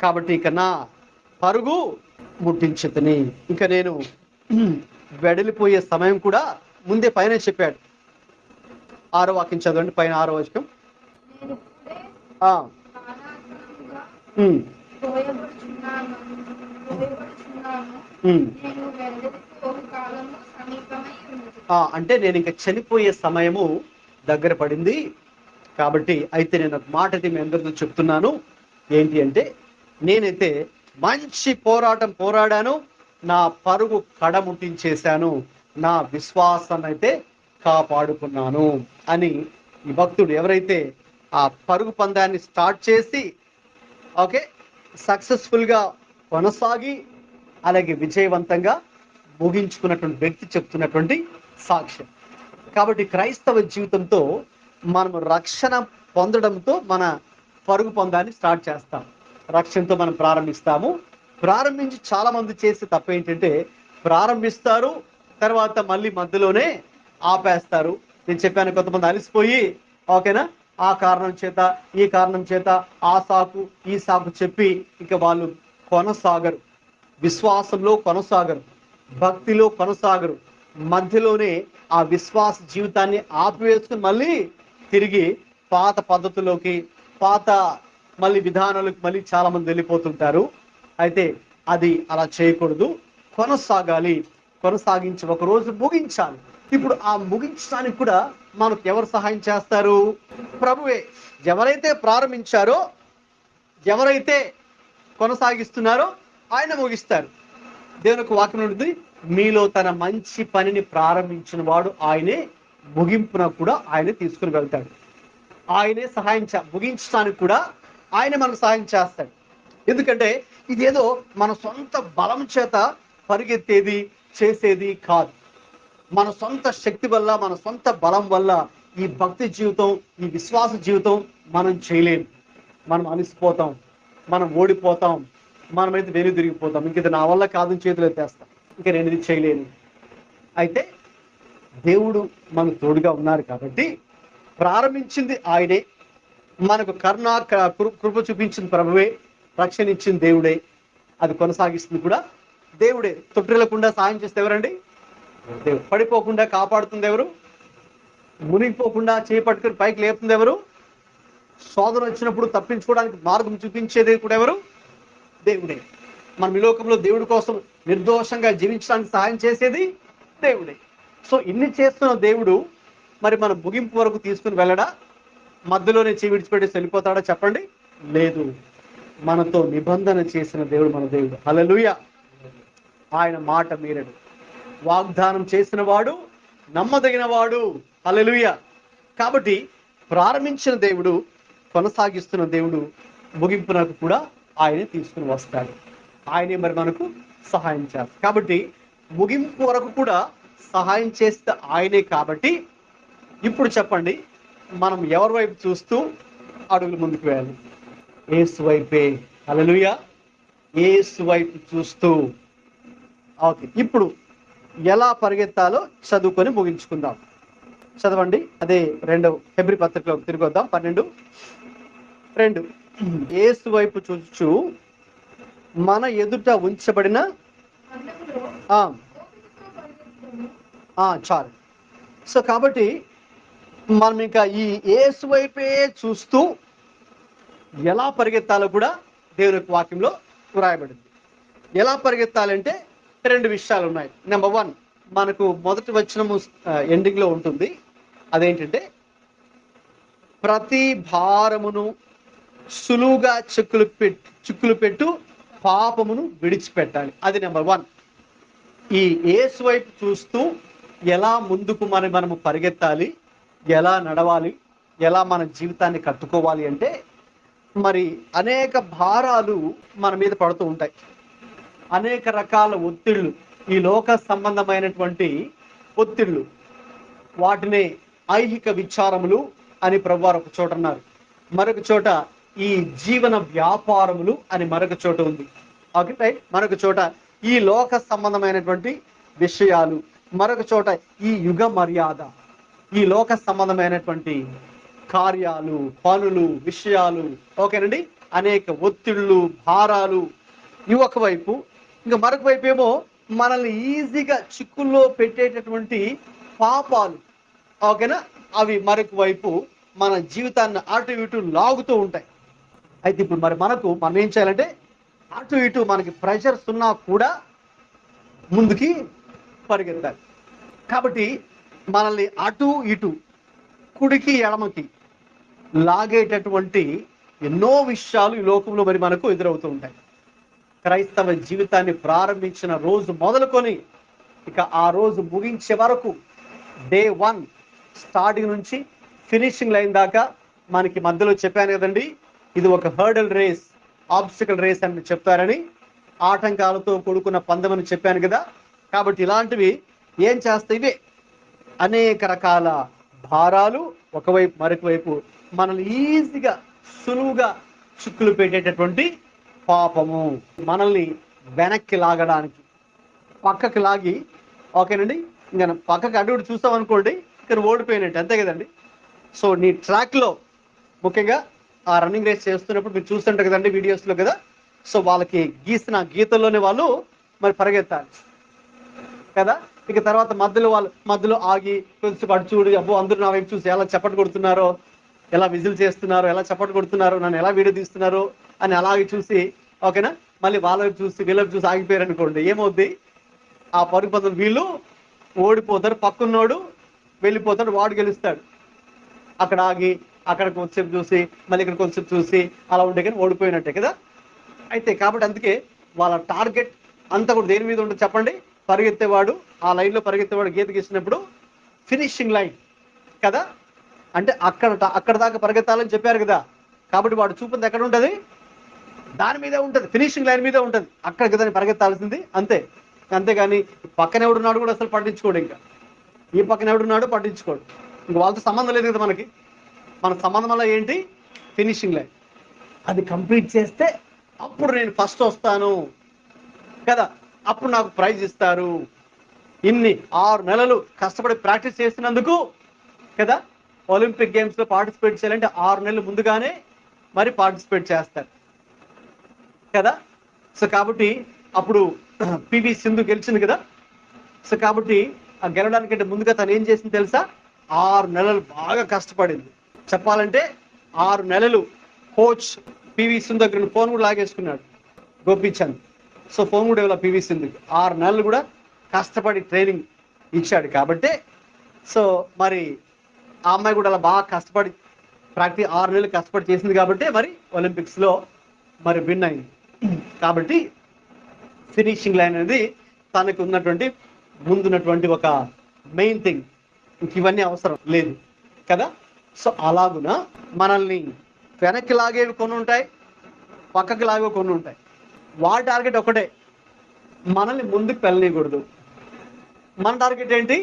కాబట్టి ఇక నా పరుగు ముట్టించుతని, ఇంకా నేను వెడలిపోయే సమయం కూడా ముందే పైన చెప్పాడు. 6వ వాక్యం చదవండి, పైన 6వ వచనం. అంటే నేను ఇంకా చనిపోయే సమయము దగ్గర పడింది. కాబట్టి అయితే నేను ఒక మాట అయితే మీ అందరితో చెప్తున్నాను. ఏంటి అంటే, నేనైతే మంచి పోరాటం పోరాడాను, నా పరుగు కడముట్టించేశాను, నా విశ్వాసాన్ని అయితే కాపాడుకున్నాను అని ఈ భక్తుడు ఎవరైతే ఆ పరుగు పందాన్ని స్టార్ట్ చేసి ఓకే సక్సెస్ఫుల్గా కొనసాగి అలాగే విజయవంతంగా ముగించుకున్నటువంటి వ్యక్తి చెప్తున్నటువంటి సాక్ష్యం. కాబట్టి క్రైస్తవ జీవితంతో మనము రక్షణ పొందడంతో మన పరుగు పందాన్ని స్టార్ట్ చేస్తాం. రక్షణతో మనం ప్రారంభిస్తాము. ప్రారంభించి చాలా మంది చేసే తప్పు ఏంటంటే, ప్రారంభిస్తారు, తర్వాత మళ్ళీ మధ్యలోనే ఆపేస్తారు. నేను చెప్పాను, కొంతమంది అలసిపోయి ఓకేనా ఆ కారణం చేత ఈ కారణం చేత ఆ సాకు ఈ సాకు చెప్పి ఇక వాళ్ళు కొనసాగరు, విశ్వాసంలో కొనసాగరు, భక్తిలో కొనసాగరు. మధ్యలోనే ఆ విశ్వాస జీవితాన్ని ఆపివేసుకుని మళ్ళీ తిరిగి పాత పద్ధతుల్లోకి పాత మళ్ళీ విధానాలకు మళ్ళీ చాలా మంది వెళ్ళిపోతుంటారు. అయితే అది అలా చేయకూడదు, కొనసాగాలి. కొనసాగించి ఒక రోజు ముగించాలి. ఇప్పుడు ఆ ముగించడానికి కూడా మనకు ఎవరు సహాయం చేస్తారు? ప్రభువే. ఎవరైతే ప్రారంభించారో, ఎవరైతే కొనసాగిస్తున్నారో ఆయన ముగిస్తారు. దేవునికి వాక్యం ఉంటుంది, మీలో తన మంచి పనిని ప్రారంభించిన వాడు ఆయనే ముగింపున కూడా ఆయనే తీసుకుని వెళ్తాడు. ఆయనే ముగించడానికి కూడా ఆయనే మనకు సహాయం చేస్తాడు. ఎందుకంటే ఇదేదో మన సొంత బలం చేత పరిగెత్తేది చేసేది కాదు. మన సొంత శక్తి వల్ల, మన సొంత బలం వల్ల ఈ భక్తి జీవితం, ఈ విశ్వాస జీవితం మనం చేయలేము. మనం అలసిపోతాం, మనం ఓడిపోతాం, మనమైతే వెనుదిరిగిపోతాం. ఇంక ఇది నా వల్ల కాదని చేతులు ఎత్తేస్తాం, ఇంక నేను ఇది చేయలేను. అయితే దేవుడు మనకు తోడుగా ఉన్నారు కాబట్టి ప్రారంభించింది ఆయనే, మనకు కృప చూపించిన ప్రభువే, రక్షణ ఇచ్చిన దేవుడే, అది కొనసాగిస్తుంది కూడా దేవుడే. తొట్టిల్లకుండా సాయం చేస్తే ఎవరండి? దేవుడు. పడిపోకుండా కాపాడుతుంది ఎవరు? మునిగిపోకుండా చేపట్టుకుని పైకి లేపుతుంది ఎవరు? శోధన వచ్చినప్పుడు తప్పించుకోవడానికి మార్గం చూపించేది కూడా ఎవరు? దేవుడే. మనం ఈ లోకంలో దేవుడి కోసం నిర్దోషంగా జీవించడానికి సహాయం చేసేది దేవుడే. సో ఇన్ని చేస్తున్న దేవుడు మరి మన ముగింపు వరకు తీసుకుని వెళ్ళడా? మధ్యలోనే విడిచిపెట్టేసి వెళ్ళిపోతాడా? చెప్పండి. లేదు. మనతో నిబంధన చేసిన దేవుడు మన దేవుడు. హల్లెలూయా. ఆయన మాట మీరడు. వాగ్దానం చేసిన వాడు నమ్మదగిన వాడు. హల్లెలూయా. కాబట్టి ప్రారంభించిన దేవుడు, కొనసాగిస్తున్న దేవుడు, ముగింపునకు కూడా ఆయనే తీసుకుని వస్తాడు. ఆయనే మరి మనకు సహాయం చేస్తాడు. కాబట్టి ముగింపు వరకు కూడా సహాయం చేస్తే ఆయనే. కాబట్టి ఇప్పుడు చెప్పండి, మనం ఎవరి వైపు చూస్తూ అడుగులు ముందుకు వెళ్ళాలి? యేసు వైపే. హల్లెలూయా. యేసు వైపు చూస్తూ. ఓకే, ఇప్పుడు ఎలా పరిగెత్తాలో చదువుకొని ముగించుకుందాం. చదవండి. అదే 2 హెబ్రీ పత్రికలో తిరిగి వద్దాం. 12:2. యేసు వైపు చూచు మన ఎదుట ఉంచబడిన చాలు. సో కాబట్టి మనం ఇంకా ఈ యేసు వైపే చూస్తూ ఎలా పరిగెత్తాలో కూడా దేవుని యొక్క వాక్యంలో వ్రాయబడింది. ఎలా పరిగెత్తాలంటే 2 విషయాలు ఉన్నాయి. నెంబర్ 1, మనకు మొదటి వచనము ఎండింగ్ లో ఉంటుంది. అదేంటంటే ప్రతి భారమును సులువుగా చిక్కులు పెట్టు పాపమును విడిచిపెట్టాలి. అది నెంబర్ 1. ఈ యేసు వైపు చూస్తూ ఎలా ముందుకు మనము పరిగెత్తాలి, ఎలా నడవాలి, ఎలా మన జీవితాన్ని కట్టుకోవాలి అంటే మరి అనేక భారాలు మన మీద పడుతూ ఉంటాయి. అనేక రకాల ఒత్తిళ్ళు, ఈ లోక సంబంధమైనటువంటి ఒత్తిళ్ళు, వాటిని ఐహిక విచారములు అని ప్రభువారు ఒక చోట అన్నారు. మరొక చోట ఈ జీవన వ్యాపారములు అని మరొక చోట ఉంది. ఓకే, మరొక చోట ఈ లోక సంబంధమైనటువంటి విషయాలు, మరొక చోట ఈ యుగ మర్యాద, ఈ లోక సంబంధమైనటువంటి కార్యాలు, పనులు, విషయాలు. ఓకేనండి. అనేక ఒత్తిళ్ళు, భారాలు ఇవి ఒకవైపు. ఇంకా మరొక వైపు ఏమో మనల్ని ఈజీగా చిక్కుల్లో పెట్టేటటువంటి పాపాలు. ఓకేనా? అవి మరొక వైపు మన జీవితాన్ని అటు ఇటు లాగుతూ ఉంటాయి. అయితే ఇప్పుడు మనం ఏం చేయాలంటే అటు ఇటు మనకి ప్రెషర్స్ ఉన్నా కూడా ముందుకి పరిగెత్తాలి. కాబట్టి మనల్ని అటు ఇటు, కుడికి ఎడమకి లాగేటటువంటి ఎన్నో విషయాలు ఈ లోకంలో మరి మనకు ఎదురవుతూ ఉంటాయి. క్రైస్తవ జీవితాన్ని ప్రారంభించిన రోజు మొదలుకొని ఇక ఆ రోజు ముగించే వరకు, డే 1 స్టార్టింగ్ నుంచి ఫినిషింగ్ లైన్ దాకా మనకి మధ్యలో చెప్పాను కదండి, ఇది ఒక హర్డల్ రేస్, ఆబ్స్టికల్ రేస్ అని చెప్తారని, ఆటంకాలతో కూడుకున్న పందెమని చెప్పాను కదా. కాబట్టి ఇలాంటివి ఏం చేస్తాయి? ఇవే అనేక రకాల భారాలు ఒకవైపు, మరొక వైపు మనల్ని ఈజీగా సులువుగా చిక్కులు పెట్టేటటువంటి పాపము, మనల్ని వెనక్కి లాగడానికి, పక్కకి లాగి. ఓకేనండి. ఇంకా పక్కకి అటు ఇటు చూస్తాం అనుకోండి, ఇక్కడ ఓడిపోయినట్టు, అంతే కదండి. సో నీ ట్రాక్లో ముఖ్యంగా ఆ రన్నింగ్ రేస్ చేస్తున్నప్పుడు మీరు చూస్తుంటారు కదండి వీడియోస్లో కదా. సో వాళ్ళకి గీసిన గీతల్లోనే వాళ్ళు మరి పరిగెత్తాలి కదా. ఇక తర్వాత మధ్యలో ఆగి కొంచెం అటు చూడు, అబ్బో అందరూ నా వైపు చూసి ఎలా చప్పట్లు కొడుతున్నారో, ఎలా విజిల్ చేస్తున్నారో, ఎలా చప్పట్లు కొడుతున్నారో, నన్ను ఎలా వీడియో తీస్తున్నారో అని అలాగే చూసి, ఓకేనా, మళ్ళీ వాళ్ళ వైపు చూసి వీళ్ళకి చూసి ఆగిపోయారు అనుకోండి, ఏమవుద్ది? ఆ పరుగు పందెం వీళ్ళు ఓడిపోతారు, పక్కన్నోడు వెళ్ళిపోతాడు, వాడు గెలుస్తాడు. అక్కడ ఆగి అక్కడ కొంచెంసేపు చూసి మళ్ళీ ఇక్కడ కొంచెం చూసి అలా ఉంటే కానీ ఓడిపోయినట్టే కదా. అయితే కాబట్టి అందుకే వాళ్ళ టార్గెట్ అంతా కూడా దేని మీద ఉంటుంది చెప్పండి? పరిగెత్తేవాడు, ఆ లైన్లో పరిగెత్తేవాడు గీత గీసినప్పుడు ఫినిషింగ్ లైన్ కదా. అంటే అక్కడ దాకా పరిగెత్తాలని చెప్పారు కదా, కాబట్టి వాడు చూపుంది ఎక్కడ ఉంటుంది, దాని మీదే ఉంటుంది, ఫినిషింగ్ లైన్ మీదే ఉంటుంది. అక్కడ కదా పరిగెత్తాల్సింది, అంతే. అంతేగాని పక్కన ఎవడున్నాడు కూడా అసలు పట్టించుకోడు, ఇంకా ఈ పక్కన ఎవడున్నాడు పట్టించుకోడు, ఇంక వాళ్ళతో సంబంధం లేదు కదా మనకి. మన సంబంధం వల్ల ఏంటి, ఫినిషింగ్ లైన్. అది కంప్లీట్ చేస్తే అప్పుడు నేను ఫస్ట్ వస్తాను కదా, అప్పుడు నాకు ప్రైజ్ ఇస్తారు. ఇన్ని 6 నెలలు కష్టపడి ప్రాక్టీస్ చేసినందుకు కదా, ఒలింపిక్ గేమ్స్ లో పార్టిసిపేట్ చేయాలంటే 6 నెలలు ముందుగానే మరి పార్టిసిపేట్ చేస్తారు కదా. సో కాబట్టి అప్పుడు పివి సింధు గెలిచింది కదా. సో కాబట్టి ఆ గెలవడానికంటే ముందుగా తను ఏం చేసింది తెలుసా, 6 నెలలు బాగా కష్టపడింది. చెప్పాలంటే 6 నెలలు కోచ్ పివి సింధు దగ్గర ఫోన్ కూడా లాగేసుకున్నాడు గోపీచంద్. సో ఫోన్ కూడా ఇవ్వాలి పివి సింధుకి. 6 నెలలు కూడా కష్టపడి ట్రైనింగ్ ఇచ్చాడు కాబట్టి, సో మరి ఆ అమ్మాయి కూడా అలా బాగా కష్టపడి ప్రాక్టీస్ 6 నెలలు కష్టపడి చేసింది కాబట్టి మరి ఒలింపిక్స్ లో మరి విన్ అయింది. కాబట్టి ఫినిషింగ్ లైన్ అనేది తనకు ఉన్నటువంటి ముందున్నటువంటి ఒక మెయిన్ థింగ్. ఇంక ఇవన్నీ అవసరం లేదు కదా. సో అలాగున మనల్ని వెనక్కి లాగేవి కొన్ని ఉంటాయి, పక్కకి లాగేవి కొన్ని ఉంటాయి. వాటి టార్గెట్ ఒకటే, మనల్ని ముందుకు వెళ్ళనీయకూడదు. మన టార్గెట్ ఏంటి,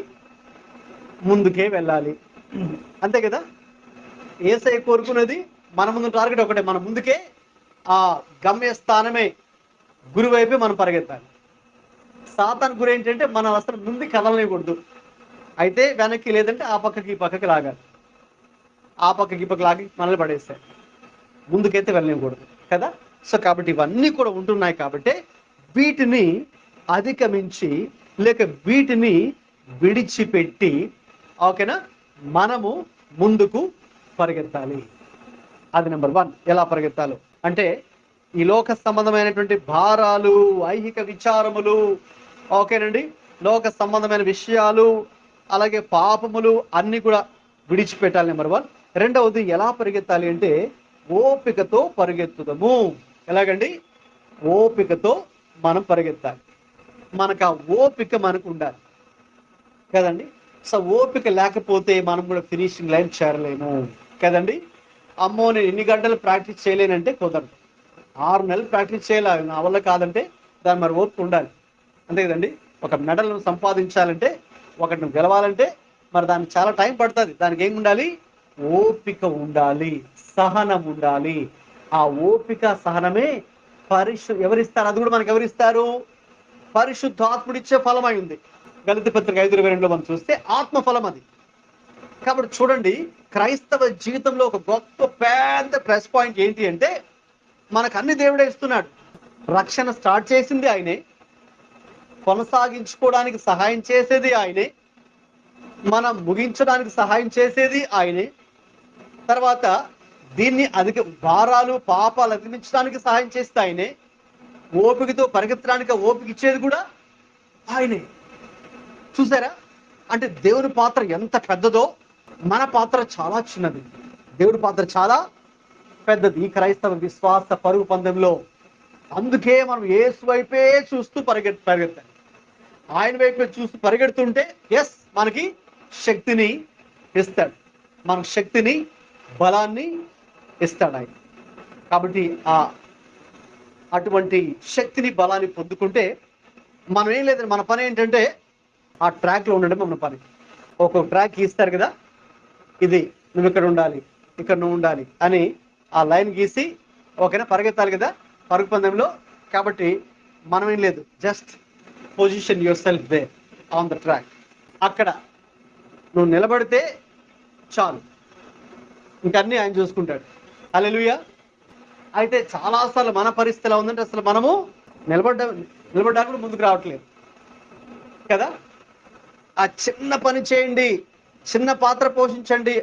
ముందుకే వెళ్ళాలి, అంతే కదా. యేసయ్య కోరుకున్నది మన ముందు టార్గెట్ ఒకటే, మన ముందుకే ఆ గమ్యస్థానమే గురి వైపే మనం పరిగెత్తాలి. సాతాను గురి ఏంటంటే మనం అసలు ముందు కదలనివ్వకూడదు. అయితే వెనక్కి లేదంటే ఆ పక్కకి ఈ పక్కకి లాగాలి, ఆ పక్కకి ఈ పక్కకి లాగి మనల్ని పడేస్తాయి, ముందుకైతే వెళ్ళనివ్వకూడదు కదా. సో కాబట్టి ఇవన్నీ కూడా ఉంటున్నాయి కాబట్టి వీటిని అధిగమించి లేక వీటిని విడిచిపెట్టి ఓకేనా మనము ముందుకు పరిగెత్తాలి. అది నెంబర్ 1. ఎలా పరిగెత్తాలో అంటే ఈ లోక సంబంధమైనటువంటి భారాలు, ఐహిక విచారములు, ఓకేనండి, లోక సంబంధమైన విషయాలు, అలాగే పాపములు అన్ని కూడా విడిచిపెట్టాలి నెంబర్ 1. రెండవది ఎలా పరిగెత్తాలి అంటే ఓపికతో పరిగెత్తుదము. ఎలాగండి, ఓపికతో మనం పరిగెత్తాలి. మనకు ఆ ఓపిక మనకు ఉండాలి కదండి. సో ఓపిక లేకపోతే మనం కూడా ఫినిషింగ్ లైన్ చేరలేము కదండి. అమ్మో నేను ఎన్ని గంటలు ప్రాక్టీస్ చేయలేనంటే కుదరదు. 6 నెలలు ప్రాక్టీస్ చేయాలి, నా వల్ల కాదంటే దాని మరి ఓపిక ఉండాలి, అంతే కదండి. ఒక మెడల్ సంపాదించాలంటే, ఒకటి నువ్వు గెలవాలంటే మరి దానికి చాలా టైం పడుతుంది. దానికి ఏం ఉండాలి, ఓపిక ఉండాలి, సహనం ఉండాలి. ఆ ఓపిక సహనమే ఎవరిస్తారు, అది కూడా మనకు ఎవరిస్తారు, పరిశుద్ధాత్ముడిచ్చే ఫలమై ఉంది. గళిత పత్రిక 5:22 మనం చూస్తే ఆత్మఫలం అది. కాబట్టి చూడండి, క్రైస్తవ జీవితంలో ఒక గొప్ప పెద్ద ప్లస్ పాయింట్ ఏంటి అంటే మనకు అన్ని దేవుడే ఇస్తున్నాడు. రక్షణ స్టార్ట్ చేసింది ఆయనే, కొనసాగించుకోవడానికి సహాయం చేసేది ఆయనే, మనం ముగించడానికి సహాయం చేసేది ఆయనే, తర్వాత దీన్ని అధిక భారాలు పాపాలు అధిగమించడానికి సహాయం చేస్తే ఆయనే, ఓపికతో పరిగెత్తడానికి ఓపిక ఇచ్చేది కూడా ఆయనే. చూసారా, అంటే దేవుని పాత్ర ఎంత పెద్దదో మన పాత్ర చాలా చిన్నది, దేవుడి పాత్ర చాలా పెద్దది ఈ క్రైస్తవ విశ్వాస పరుగు పందెంలో. అందుకే మనం యేసు వైపే చూస్తూ పరిగెత్తాలి. ఆయన వైపే చూస్తూ పరిగెడుతుంటే ఎస్ మనకి శక్తిని ఇస్తాడు, మనకు శక్తిని బలాన్ని ఇస్తాడు ఆయన. కాబట్టి అటువంటి శక్తిని బలాన్ని పొందుకుంటే మనం ఏం లేదండి, మన పని ఏంటంటే ఆ ట్రాక్లో ఉండడం మన పని. ఒక్కొక్క ట్రాక్ ఇస్తారు కదా, ఇది నువ్వు ఇక్కడ ఉండాలి, ఇక్కడ నువ్వు ఉండాలి అని ఆ లైన్ గీసి ఓకేనా పరిగెత్తాలి కదా పరుగు పందెంలో. కాబట్టి మనం ఏం లేదు, just position your self they on the track. అక్కడ నువ్వు నిలబడితే చాలు, ఇంకన్నీ ఆయన చూసుకుంటాడు. హల్లెలూయా. అయితే చాలాసార్లు మన పరిస్థితి ఎలా ఉందంటే అసలు మనము నిలబడ్డా కూడా ముందుకు రావట్లేదు కదా. ఆ చిన్న పని చేయండి, చిన్న పాత్ర పోషించండి,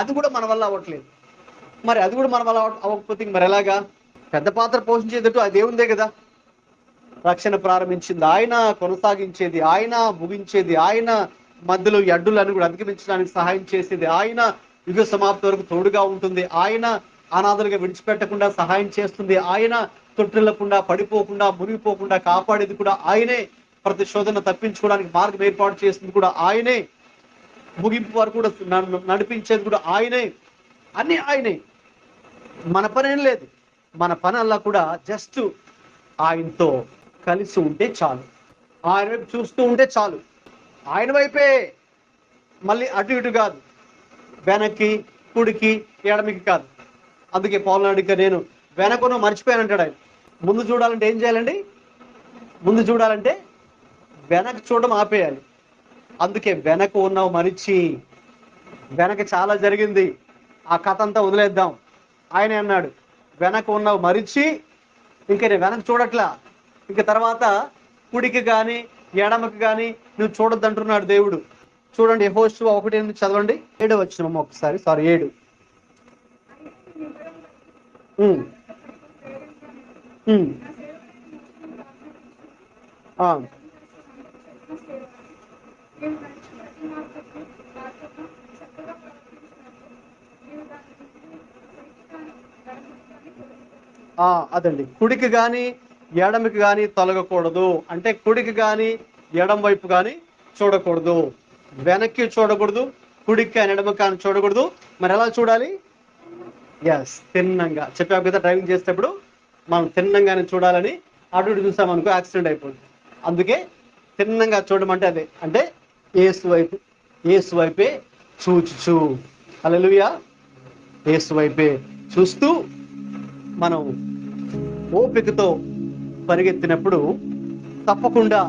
అది కూడా మన వల్ల అవ్వట్లేదు. మరి అది కూడా మన వల్ల అవ్వకపోతే మరి ఎలాగా, పెద్ద పాత్ర పోషించేటట్టు అది దేవుందే కదా. రక్షణ ప్రారంభించింది ఆయన, కొనసాగించేది ఆయన, ముగించేది ఆయన, మధ్యలో ఈ అడ్డులను కూడా అధిగమించడానికి సహాయం చేసేది ఆయన, యుగ సమాప్తి వరకు తోడుగా ఉంటుంది ఆయన, అనాథలుగా విడిచిపెట్టకుండా సహాయం చేస్తుంది ఆయన, తొట్టిల్లకుండా పడిపోకుండా మునిగిపోకుండా కాపాడేది కూడా ఆయనే, ప్రతి శోధన తప్పించుకోవడానికి మార్గం ఏర్పాటు చేస్తుంది కూడా ఆయనే. ముగింపు వరకు కూడా నడిపించేది కూడా ఆయనే, అన్ని ఆయనే. మన పని ఏం లేదు, మన పని అలా కూడా జస్ట్ ఆయనతో కలిసి ఉంటే చాలు, ఆయన వైపు చూస్తూ ఉంటే చాలు. ఆయన వైపే, మళ్ళీ అటు ఇటు కాదు, వెనక్కి కుడికి ఎడమికి కాదు. అందుకే పౌలు అడిగితే నేను వెనకను మర్చిపోయాను అంటాడు ఆయన. ముందు చూడాలంటే ఏం చేయాలండి? ముందు చూడాలంటే వెనక చూడడం ఆపేయాలి. అందుకే వెనక ఉన్నావు మరిచి, వెనక చాలా జరిగింది, ఆ కథ అంతా వదిలేద్దాం. ఆయనే అన్నాడు వెనక ఉన్నావు మరిచి, ఇంకా నేను వెనక చూడట్లా, ఇంక తర్వాత కుడికి కానీ ఎడమకి కానీ నువ్వు చూడొద్దు అంటున్నాడు దేవుడు. చూడండి యెహోషువ 1:8 చదవండి. 7 వచ్చినమ్మ ఒకసారి, సారీ 7. అదండి, కుడికి కానీ ఎడమకి కానీ తొలగకూడదు అంటే కుడికి కానీ ఎడం వైపు కానీ చూడకూడదు, వెనక్కి చూడకూడదు, కుడికి కానీ ఎడమకి కానీ చూడకూడదు. మరి ఎలా చూడాలి? ఎస్, తిన్నంగా. చెప్పాము కదా, డ్రైవింగ్ చేసేటప్పుడు మనం తిన్నంగానే చూడాలని. అటు ఇటు చూసామనుకో యాక్సిడెంట్ అయిపోతుంది. అందుకే తిన్నంగా చూడమంటే అదే, అంటే యేసు వైపే చూచుచు. హల్లెలూయా. యేసు వైపే చూస్తూ మనం ఓపికతో పరిగెత్తినప్పుడు తప్పకుండా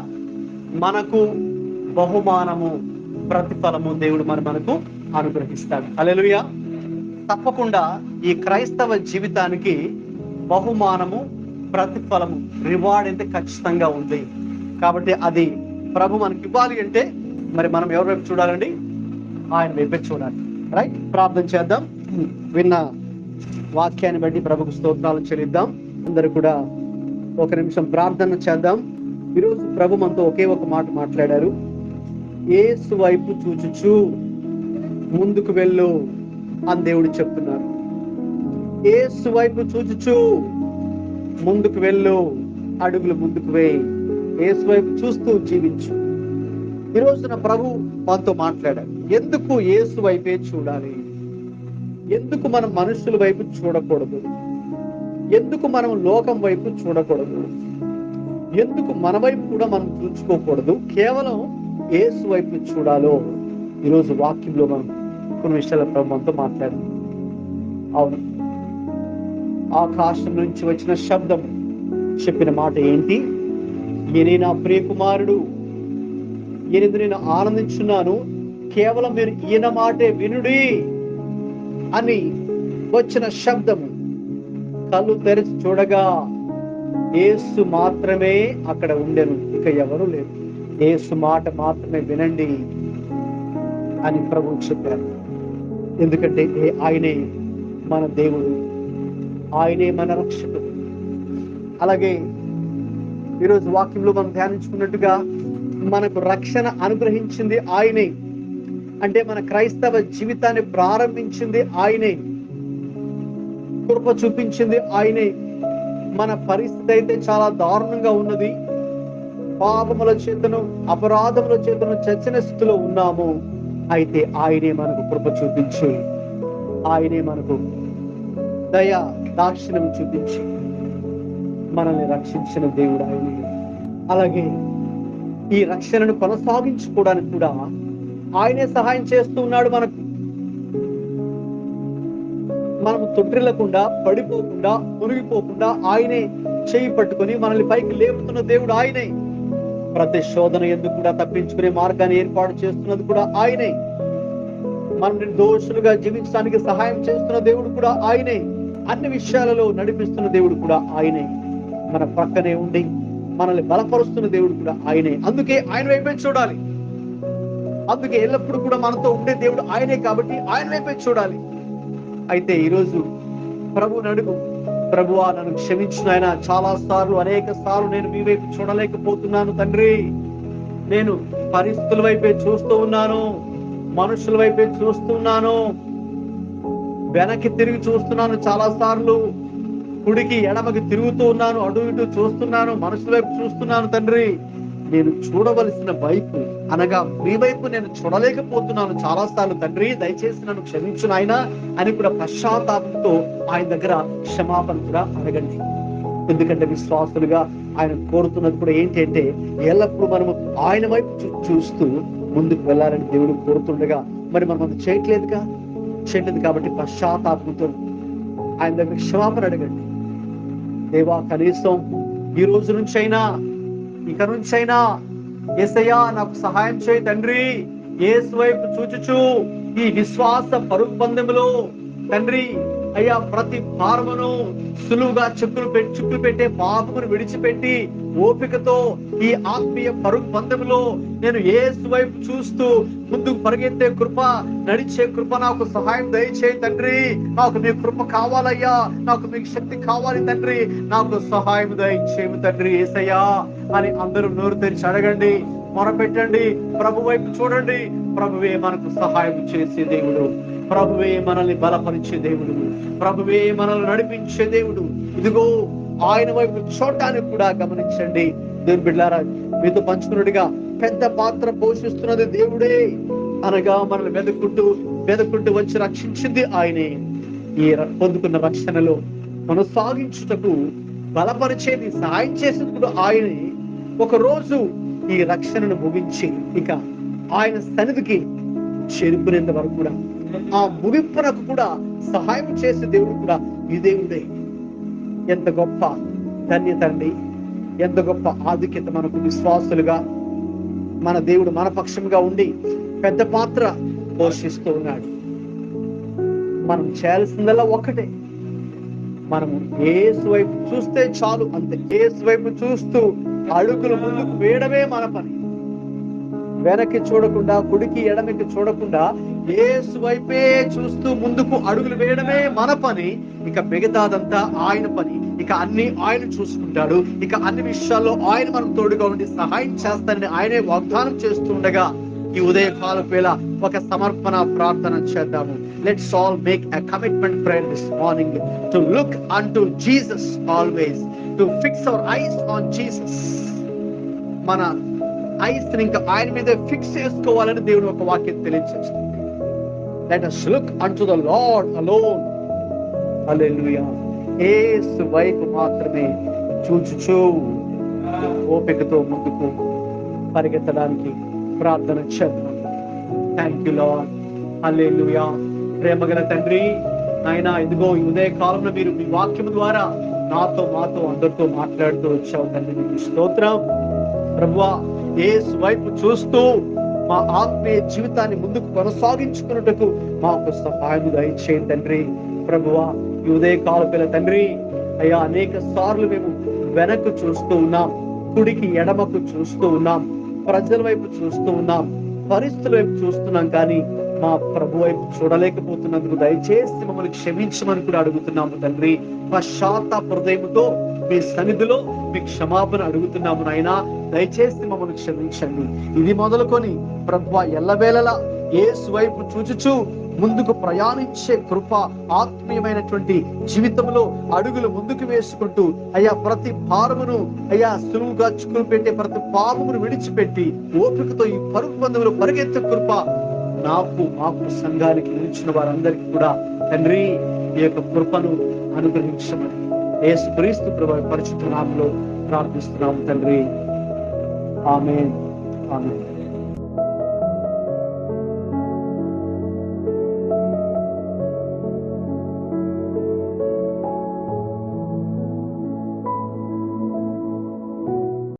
మనకు బహుమానము, ప్రతిఫలము దేవుడు మనకు అనుగ్రహిస్తాడు. హల్లెలూయా. తప్పకుండా ఈ క్రైస్తవ జీవితానికి బహుమానము, ప్రతిఫలము, రివార్డ్ అయితే ఖచ్చితంగా ఉంది. కాబట్టి అది ప్రభు మనకి ఇవ్వాలి అంటే మరి మనం ఎవరి వైపు చూడాలండి? ఆయన వైపే చూడాలి. రైట్, ప్రార్థన చేద్దాం. విన్న వాక్యాన్ని బట్టి ప్రభుకు స్తోత్రాలు చెల్లిద్దాం. అందరూ కూడా ఒక నిమిషం ప్రార్థన చేద్దాం. ఈరోజు ప్రభు మనతో ఒకే ఒక మాట మాట్లాడారు. యేసు వైపు చూచుచు ముందుకు వెళ్ళు అని దేవుడు చెప్తున్నారు. యేసు వైపు చూచుచు ముందుకు వెళ్ళు, అడుగులు ముందుకు వేయి, యేసు వైపు చూస్తూ జీవించు. ఈ రోజున ప్రభు మనతో మాట్లాడారు. ఎందుకు యేసు వైపే చూడాలి? ఎందుకు మనం మనుషుల వైపు చూడకూడదు? ఎందుకు మనం లోకం వైపు చూడకూడదు? ఎందుకు మన వైపు కూడా మనం చూసుకోకూడదు? కేవలం యేసు వైపు చూడాలో ఈరోజు వాక్యంలో మనం కొన్ని విషయాల ప్రభు మనతో మాట్లాడారు. అవును, ఆకాశం నుంచి వచ్చిన శబ్దం చెప్పిన మాట ఏంటి? ఈయన నా ప్రియ కుమారుడు, ఈయన నేను ఆనందించున్నాను, కేవలం మీరు ఈయన మాటే వినుడి అని వచ్చిన శబ్దము. కళ్ళు తెరిచి చూడగా యేసు మాత్రమే అక్కడ ఉండెను, ఇక ఎవరు లేరు. యేసు మాట మాత్రమే వినండి అని ప్రభువు చెప్పారు. ఎందుకంటే ఆయనే మన దేవుడు, ఆయనే మన రక్షకుడు. అలాగే ఈరోజు వాక్యంలో మనం ధ్యానించుకున్నట్టుగా మనకు రక్షణ అనుగ్రహించింది ఆయనే. అంటే మన క్రైస్తవ జీవితాన్ని ప్రారంభించింది ఆయనే, కృప చూపించింది ఆయనే. మన పరిస్థితి అయితే చాలా దారుణంగా ఉన్నది. పాపముల చేతను, అపరాధముల చేతను చచ్చిన స్థితిలో ఉన్నాము. అయితే ఆయనే మనకు కృప చూపించి, ఆయనే మనకు దయ దాక్షిణ్యం చూపించి మనల్ని రక్షించిన దేవుడు ఆయనే. అలాగే ఈ రక్షణను కొనసాగించుకోవడానికి కూడా ఆయనే సహాయం చేస్తూ ఉన్నాడు మనకు. మనం తొట్టిల్లకుండా, పడిపోకుండా, మునిగిపోకుండా ఆయనే చేయి పట్టుకొని మనల్ని పైకి లేపుతున్న దేవుడు ఆయనే. ప్రతి శోధన ఎందుకు కూడా తప్పించుకునే మార్గాన్ని ఏర్పాటు చేస్తున్నది కూడా ఆయనే. మన నిర్దోషులుగా జీవించడానికి సహాయం చేస్తున్న దేవుడు కూడా ఆయనే. అన్ని విషయాలలో నడిపిస్తున్న దేవుడు కూడా ఆయనే. మన పక్కనే ఉండి మనల్ని బలపరుస్తున్న దేవుడు కూడా ఆయనే. అందుకే ఆయన వైపే చూడాలి. అందుకే ఎల్లప్పుడూ కూడా మనతో ఉండే దేవుడు ఆయనే, కాబట్టి ఆయన వైపే చూడాలి. అయితే ఈరోజు ప్రభువుని అడుగు, ప్రభువా నన్ను క్షమించు నాయనా, చాలా సార్లు, అనేక సార్లు నేను మీ వైపు చూడలేకపోతున్నాను తండ్రి. నేను పరిస్థితుల వైపే చూస్తూ ఉన్నాను, మనుషుల వైపే చూస్తున్నాను, వెనక్కి తిరిగి చూస్తున్నాను, చాలా సార్లు కుడికి ఎడమకి తిరుగుతూ ఉన్నాను, అటు ఇటు చూస్తున్నాను, మనుషుల వైపు చూస్తున్నాను తండ్రి. నేను చూడవలసిన వైపు అనగా మీ వైపు నేను చూడలేకపోతున్నాను చాలాసార్లు. తండ్రి దయచేసి నన్ను క్షమించు నాయనా అని కూడా పశ్చాత్తాపంతో ఆయన దగ్గర క్షమాపణ కూడా అడగండి. ఎందుకంటే విశ్వాసులుగా ఆయన కోరుతున్నది కూడా ఏంటి అంటే ఎల్లప్పుడూ మనము ఆయన వైపు చూస్తూ ముందుకు వెళ్ళాలని దేవుడు కోరుతుండగా మరి మనం అది చేయట్లేదు కాబట్టి పశ్చాత్తాపంతో ఆయన దగ్గర క్షమాపణ అడగండి. దేవా, కనీసం ఈ రోజు నుంచైనా ఇక నుంచైనా యేసయ్యా నాకు సహాయం చేయి తండ్రి. యేసు వైపు చూచుచు ఈ విశ్వాస పరుగు పందెములో తండ్రి అయ్యా ప్రతి భారమును సులువుగా చిక్కులు పెట్టే పాపమును విడిచిపెట్టి ఓపికతో ఈ ఆత్మీయ పరుగు పందెములో నేను యేసు వైపు చూస్తూ ముందుకు పరిగెత్తే కృప, నడిచే కృప నాకు సహాయం దయచేయి తండ్రి. నాకు మీ కృప కావాలయ్యా, నాకు మీకు శక్తి కావాలి తండ్రి, నాకు సహాయం దయచేయము తండ్రి యేసయ్యా అని అందరూ నోరు తెరిచి అడగండి, మొరపెట్టండి, ప్రభు వైపు చూడండి. ప్రభువే మనకు సహాయం చేసే దేవుడు, ప్రభువే మనల్ని బలపరిచే దేవుడు, ప్రభువే మనల్ని నడిపించే దేవుడు. ఇదిగో ఆయన వైపు చూడటానికి కూడా గమనించండి. దేవుని బిడ్డలారా, మీతో పంచుకున్నట్టుగా పెద్ద పాత్ర పోషిస్తున్నది దేవుడే అనగా మనల్ని వెతుక్కుంటూ వచ్చి రక్షించింది ఆయనే. ఈ పొందుకున్న రక్షణలో కొనసాగించుటకు బలపరిచేది, సహాయం చేసేది కూడా ఆయనే. ఒక రోజు ఈ రక్షణను ముగించి ఇక ఆయన సన్నిధికి చేరుకునేంత వరకు కూడా ఆ ముగింపునకు కూడా సహాయం చేసే దేవుడు కూడా ఈ దేవుడే. ఎంత గొప్ప ధన్యత అండి, ఎంత గొప్ప ఆధిక్యత మనకు విశ్వాసులుగా మన దేవుడు మన పక్షంగా ఉండి పెద్ద పాత్ర పోషిస్తూ ఉన్నాడు. మనం చేయాల్సిందల్లా ఒక్కటే, మనము యేసు వైపు చూస్తే చాలు, అంతే. యేసు వైపు చూస్తూ అడుగులు ముందుకు వేయడమే మన పని. వెనక్కి చూడకుండా, కుడికి ఎడమకి చూడకుండా యేసు వైపే చూస్తూ ముందుకు అడుగులు వేయడమే మన పని. ఇక మిగతాదంతా ఆయన పని. ఇక అన్ని ఆయన చూసుకుంటాడు. ఇక అన్ని విషయాల్లో ఆయన మనకు తోడుగా ఉండి సహాయం చేస్తానని ఆయనే వాగ్దానం చేస్తూ ఉండగా ఈ ఉదయకాల వేళ ఒక సమర్పణ ప్రార్థన చేద్దాము. Let's all make a commitment prayer this morning to look unto Jesus always, to fix our eyes on Jesus. మన ఐస్ ఇంకా ఆయన మీద ఫిక్స్ చేసుకోవాలని దేవుడు ఒక వాక్యం తెలియజేస్తుంది. Let us look unto the Lord alone. Hallelujah. యేసు వైపు మాత్రమే చూచుచూ ఓపికతో ముందుకు పరిగెత్తడానికి ప్రార్థన చేద్దాం. Thank you lord. హల్లెలూయా. ప్రేమగల తండ్రి, నాయనా ఇదిగో ఈ ఉదయ కాలంలో మీరు మీ వాక్యం ద్వారా మాతో అందరితో మాట్లాడుతూ వచ్చావు తండ్రి. మీకు స్తోత్రం ప్రభువా. యేసు వైపు చూస్తూ మా ఆత్మీయ జీవితాన్ని ముందుకు కొనసాగించుకున్నట్టుకు మాకు సహాయం దయచేయండి తండ్రి. ప్రభువా, ఈ ఉదయ కాల తండ్రి అయ్యా అనేక సార్లు మేము వెనక్కు చూస్తూ ఉన్నాం, కుడికి ఎడమకు చూస్తూ ఉన్నాం, ప్రజల వైపు చూస్తూ ఉన్నాం, పరిస్థితుల వైపు చూస్తున్నాం, కానీ మా ప్రభు వైపు చూడలేకపోతున్నందుకు దయచేసి మమ్మల్ని క్షమించమని కూడా అడుగుతున్నాము తండ్రి. పశ్చాత్తాప హృదయముతో మీ సన్నిధిలో మీ క్షమాపణ అడుగుతున్నాము నాయనా. దయచేసి మమ్మల్ని క్షమించండి. ఇది మొదలుకొని ప్రభువా ఎల్లవేళలా యేసు వైపు చూచుచూ ముందుకు ప్రయాణించే కృప, ఆత్మీయమైనటువంటి జీవితంలో అడుగులు ముందుకు వేసుకుంటూ అయ్యా ప్రతి భారమును అయ్యా సులువుగా చిక్కులు పెట్టే ప్రతి పాపమును విడిచిపెట్టి ఓపికతో ఈ పరుగు పందెములో పరిగెత్తే కృప మాకు సంఘానికి నిలిచిన వారందరికీ కూడా తండ్రి ఈ యొక్క కృపను అనుగ్రహించమని యేసు క్రీస్తు ప్రభువు పరిశుద్ధ నామములో ప్రార్థిస్తున్నాము తండ్రి. ఆమేన్. ఆమేన్.